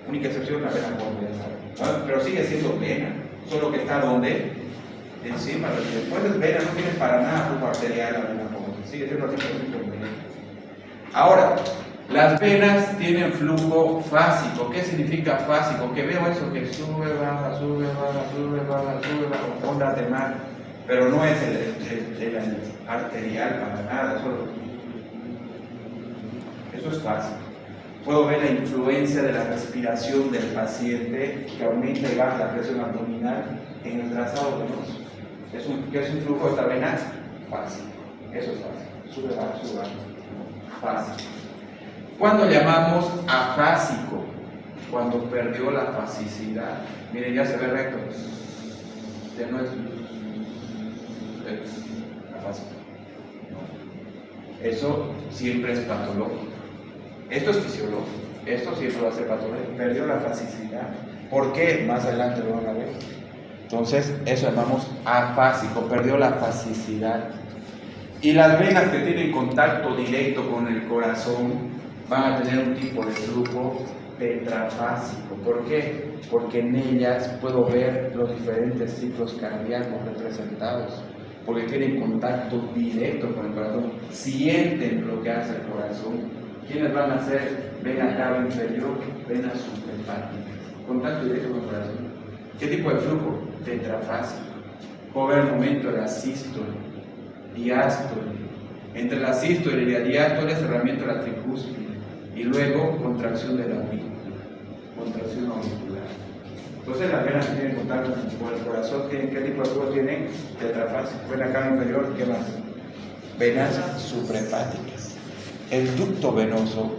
única excepción, la vena porta, pero sigue siendo vena, solo que está donde encima. Después de vena no tiene para nada flujo arterial la vena porta, sigue siendo así como vena. Ahora, las venas tienen flujo fásico. ¿Qué significa fásico? Que veo eso que sube, baja, sube, baja, sube, baja, sube, baja, ondas de mar, pero no es el arterial para nada, eso es fácil. Puedo ver la influencia de la respiración del paciente que aumenta y baja la presión abdominal en el trazado venoso. ¿Qué es un flujo de esta vena? Fácil. Eso es fácil. Sube, baja, sube, baja. Fácil. ¿Cuándo llamamos afásico? Cuando perdió la fasicidad. Miren, ya se ve recto. Ya no es afásica. Eso siempre es patológico. Esto es fisiológico. Esto siempre va a ser patológico. Perdió la fasicidad. ¿Por qué? Más adelante lo van a ver. Entonces, eso llamamos afásico, perdió la fasicidad. Y las venas que tienen contacto directo con el corazón van a tener un tipo de flujo tetrafásico. ¿Por qué? Porque en ellas puedo ver los diferentes ciclos cardíacos representados, porque tienen contacto directo con el corazón, sienten lo que hace el corazón. ¿Quiénes van a ser vena cava inferior, venas suprahepáticas? Contacto directo con el corazón. ¿Qué tipo de flujo? Tetrafásico. Puedo ver el momento de la sístole, diástole. Entre la sístole y la diástole, cerramiento de la tricúspide. Y luego contracción de la aurícula. Contracción auricular. Entonces las venas que tienen contacto con el corazón, ¿qué tipo de flujo tienen? Tetrafásico. Vena cava inferior, ¿qué más? Venas suprahepáticas. El ducto venoso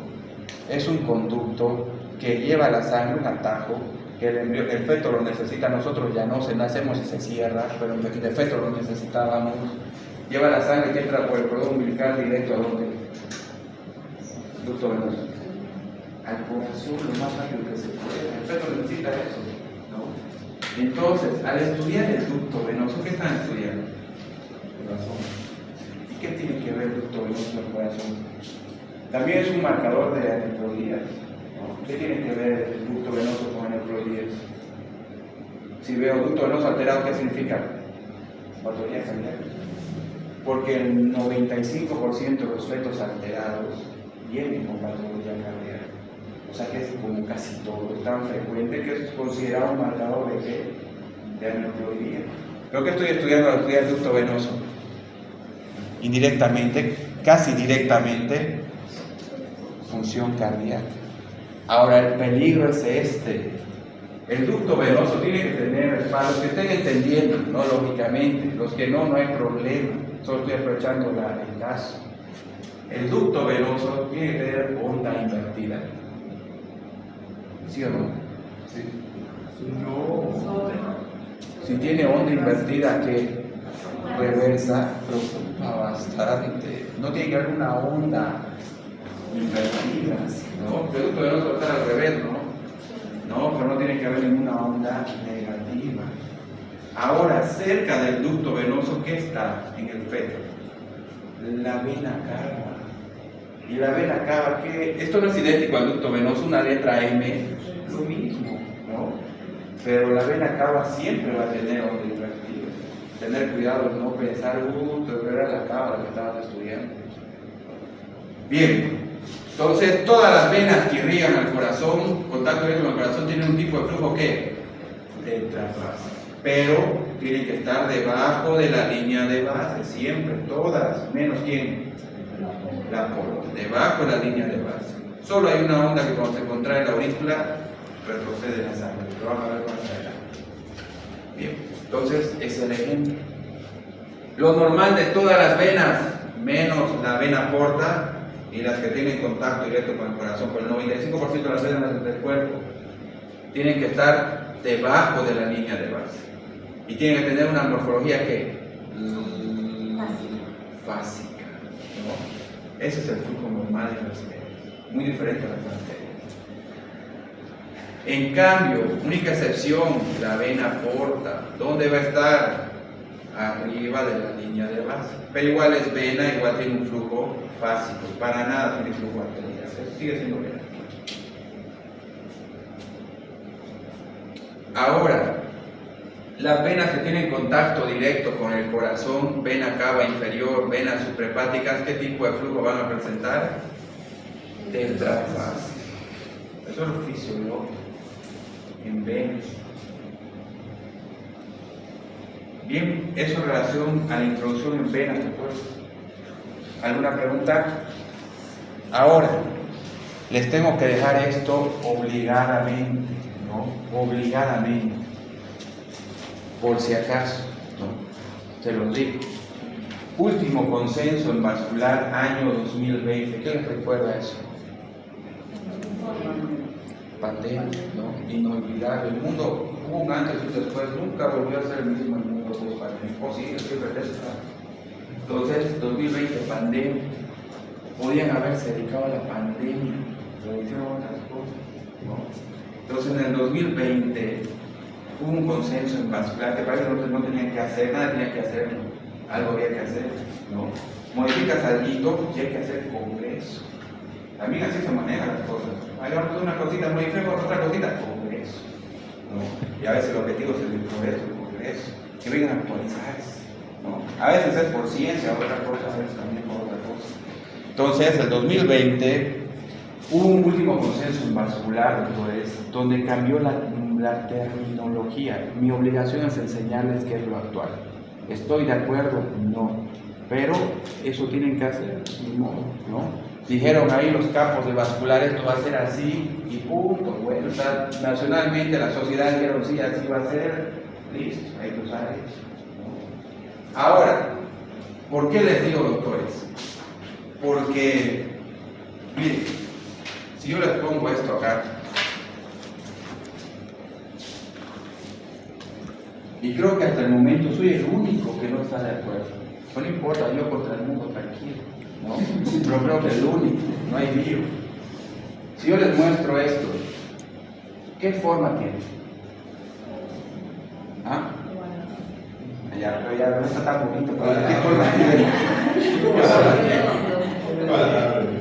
es un conducto que lleva la sangre, un atajo, que el feto lo necesita. Nosotros ya no se nacemos y se cierra, pero el feto lo necesitábamos. Lleva la sangre que entra por el cordón umbilical directo a dónde? Ducto venoso. Al corazón lo más rápido que se puede. El feto necesita eso, ¿no? Entonces, al estudiar el ducto venoso, ¿qué están estudiando? El corazón. ¿Y qué tiene que ver el ducto venoso con el corazón? También es un marcador de aneuploidías. ¿Qué tiene que ver el ducto venoso con aneuploidías? Si veo ducto venoso alterado, ¿qué significa? Patología cardíaca. Porque el 95% de los fetos alterados vienen con patología cardíaca. O sea que es como casi todo, es tan frecuente que es considerado un marcador de qué? De aneuploidía. Lo que estoy estudiando al estudiar el ducto venoso, indirectamente, casi directamente, función cardíaca. Ahora el peligro es este. El ducto venoso tiene que tener, para los que estén entendiendo, no lógicamente, los que no hay problema, solo estoy aprovechando el caso. El ducto venoso tiene que tener onda invertida. ¿Sí o no? Sí. No. Si tiene onda invertida, que reversa, preocupa bastante. No tiene que haber una onda invertida, ¿no? El ducto venoso está al revés, ¿no? No, pero no tiene que haber ninguna onda negativa. Ahora, cerca del ducto venoso, ¿qué está en el feto? La vena cava. Y la vena cava, ¿qué? Esto no es idéntico al ducto venoso, una letra M, lo mismo, ¿no? Pero la vena cava siempre va a tener onda invertida. Tener cuidado de no pensar, pero era la cava la que estaban estudiando. Bien. Entonces, todas las venas que irrigan al corazón, contacto directo con el corazón, tienen un tipo de flujo que tetrafásico, pero tienen que estar debajo de la línea de base, siempre, todas, menos quién, la porta, debajo de la línea de base. Solo hay una onda que cuando se contrae la aurícula, retrocede la sangre, lo vamos a ver más adelante. Bien, entonces, es el ejemplo. Lo normal de todas las venas, menos la vena porta, y las que tienen contacto directo con el corazón, por el 95% de las venas del cuerpo tienen que estar debajo de la línea de base y tienen que tener una morfología que fásica, ¿no? Ese es el flujo normal de las venas, muy diferente a las arterias. En cambio, única excepción, la vena porta, ¿dónde va a estar? Arriba de la línea de base, pero igual es vena, igual tiene un flujo fásico, para nada tiene flujo arterial, sigue siendo vena. Ahora, las venas que tienen contacto directo con el corazón, vena cava inferior, venas suprahepáticas, ¿qué tipo de flujo van a presentar? Tetrafásico. Eso es lo fisiológico en venas. Bien, eso en relación a la introducción en venas del cuerpo. ¿Alguna pregunta? Ahora, les tengo que dejar esto obligadamente, ¿no? Obligadamente. Por si acaso, ¿no? Se los digo. Último consenso en vascular, año 2020. ¿Qué les recuerda eso? Pandemia, ¿no? Inolvidable. El mundo hubo un antes y un después, nunca volvió a ser el mismo el mundo post-pandemia. Oh, sí, estoy perfecto. 2020 pandemia. Podían haberse dedicado a la pandemia, pero hicieron otras cosas, ¿no? Entonces en el 2020 hubo un consenso en vascular que parece que no tenían que hacer, nada tenían que hacer, algo había que hacer, ¿no? Modificas algo y hay que hacer congreso. También así se manejan las cosas. Hagamos una cosita, modificamos otra cosita, congreso, ¿no? Y a veces el objetivo es el congreso, que vengan a actualizarse, ¿no? A veces es por ciencia, otra cosa, a veces también por otra cosa. Entonces, el 2020 hubo un último consenso en vascular, entonces, donde cambió la terminología. Mi obligación es enseñarles qué es lo actual. ¿Estoy de acuerdo? No. Pero eso tienen que hacer, ¿no? Dijeron ahí los campos de vascular, esto va a ser así y punto. Bueno, o sea, nacionalmente la sociedad dijeron sí, así va a ser, listo, hay que usar eso, ¿no? Ahora, ¿por qué les digo, doctores? Porque, miren, si yo les pongo esto acá, y creo que hasta el momento soy el único que no está de acuerdo. No importa, yo contra el mundo, tranquilo, ¿no? Pero creo que el único, no hay lío. Si yo les muestro esto, ¿qué forma tiene? ¿Ah? Ya no está tan bonito, pero ¿qué forma tiene?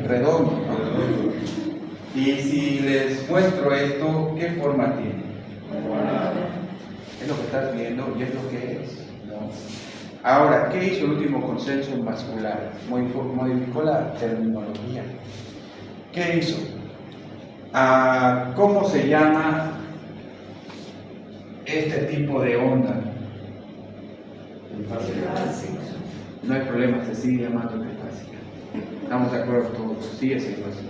Redondo, ¿no? Y si les muestro esto, ¿qué forma tiene? Es lo que estás viendo y es lo que es, ¿no? Ahora, ¿qué hizo el último consenso en vascular? Modificó la terminología. ¿Qué hizo? ¿Cómo se llama este tipo de onda? Trifásica. No hay problema, se sigue llamando trifásica. Estamos de acuerdo todos, sigue siendo así.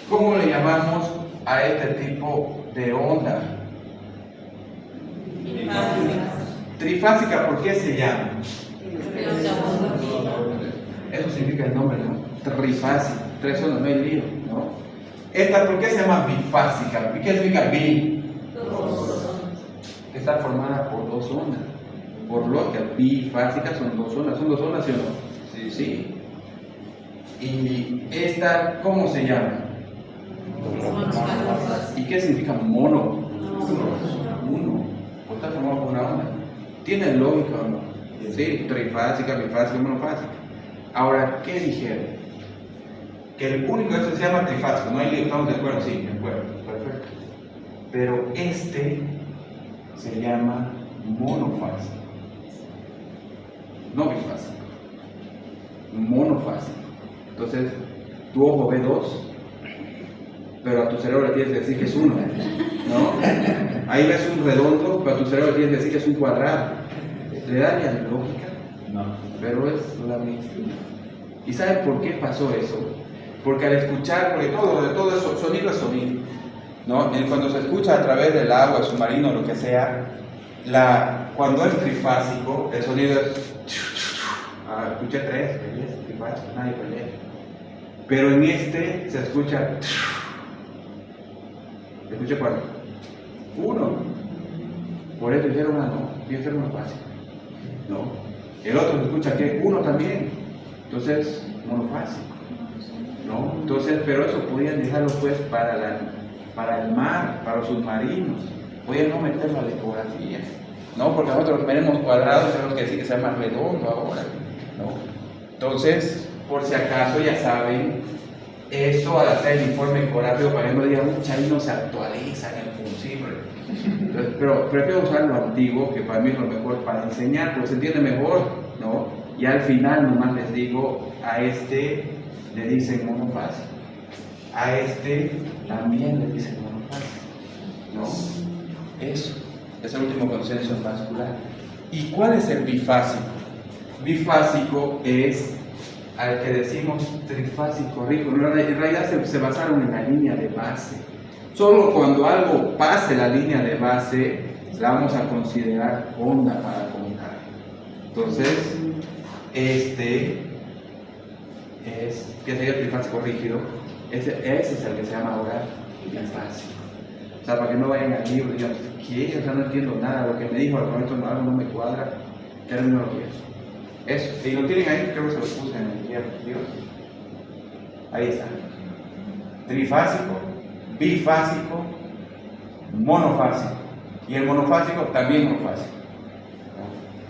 ¿Cómo le llamamos a este tipo de onda? Trifásica, ¿por qué se llama? Eso significa el nombre, ¿no? Trifásica, tres ondas, no hay lío, ¿no? Esta, ¿por qué se llama bifásica? ¿Qué significa bi? Está formada por dos ondas. Por lo que bifásica son dos ondas, ¿sí o no? Sí, sí. Y esta, ¿cómo se llama? ¿Y qué significa mono? Uno. Pues está formado por una onda. ¿Tiene lógica o no? Sí, trifásica, bifásica, monofásica. Ahora, ¿qué dijeron? Que el único que se llama trifásico, no hay lío, ¿estamos de acuerdo? Sí, de acuerdo, perfecto. Pero este se llama monofásico, no bifásico, monofásico. Entonces, tu ojo ve dos, pero a tu cerebro le tienes que decir que es uno, ¿no? Ahí ves un redondo, pero a tu cerebro le tienes que decir que es un cuadrado. ¿Le da ya lógica? No. Pero es la misma. ¿Y saben por qué pasó eso? Porque al escuchar, porque todo eso, sonido es sonido, ¿no? Cuando se escucha a través del agua, submarino, lo que sea, cuando es trifásico, el sonido es... escuché tres, es trifásico, nadie pelea. Pero en este se escucha... ¿Escuché cuál? Uno. Por eso dijeron, no, tiene que ser monofásico. No. El otro se escucha que uno también. Entonces, monofásico. ¿No? Entonces, pero eso podían dejarlo pues para el mar, para los submarinos. Podían no meterlo a la ecografía. ¿No? Porque nosotros tenemos cuadrados, tenemos que decir que sea más redondo ahora. ¿No? Entonces, por si acaso ya saben, esto al hacer el informe ecográfico para que no digan, ahí no se actualiza en el fungible. Pero prefiero usar lo antiguo, que para mí es lo mejor para enseñar, porque se entiende mejor, ¿no? Y al final nomás les digo, a este le dicen monofásico, a este también le dicen monofásico, ¿no? Eso es el último consenso vascular. ¿Y cuál es el bifásico? Bifásico es al que decimos trifásico rico. En realidad se basaron en la línea de base. Solo cuando algo pase la línea de base, la vamos a considerar onda para contar. Entonces, este es, que sería el trifásico rígido, ese es el que se llama ahora bifásico. O sea, para que no vayan al libro y digan, ¿qué? O sea, no entiendo nada, lo que me dijo, con esto algo no me cuadra, terminología. Eso, si lo tienen ahí, creo que se lo puse en el diapositiva. Ahí está. Trifásico, bifásico, monofásico. Y el monofásico también monofásico.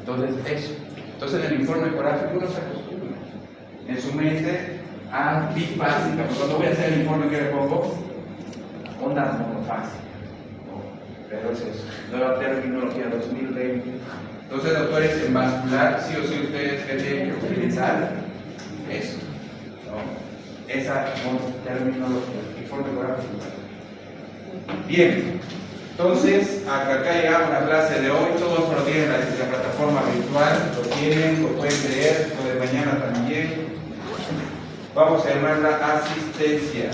Entonces, eso. Entonces, en el informe ecográfico uno se acostumbra en su mente a bifásica. Cuando voy a hacer el informe, ¿qué le pongo? Ondas monofásicas. Pero es eso. Nueva terminología 2020. Entonces, doctores, en vascular, sí o sí ustedes que tienen que utilizar eso. ¿No? Esa terminología. Informe ecográfico. Bien. Entonces, hasta acá llegamos a la clase de hoy. Todo eso lo tienen en la plataforma virtual, lo tienen, lo pueden leer, lo de mañana también. Vamos a llamarla asistencia.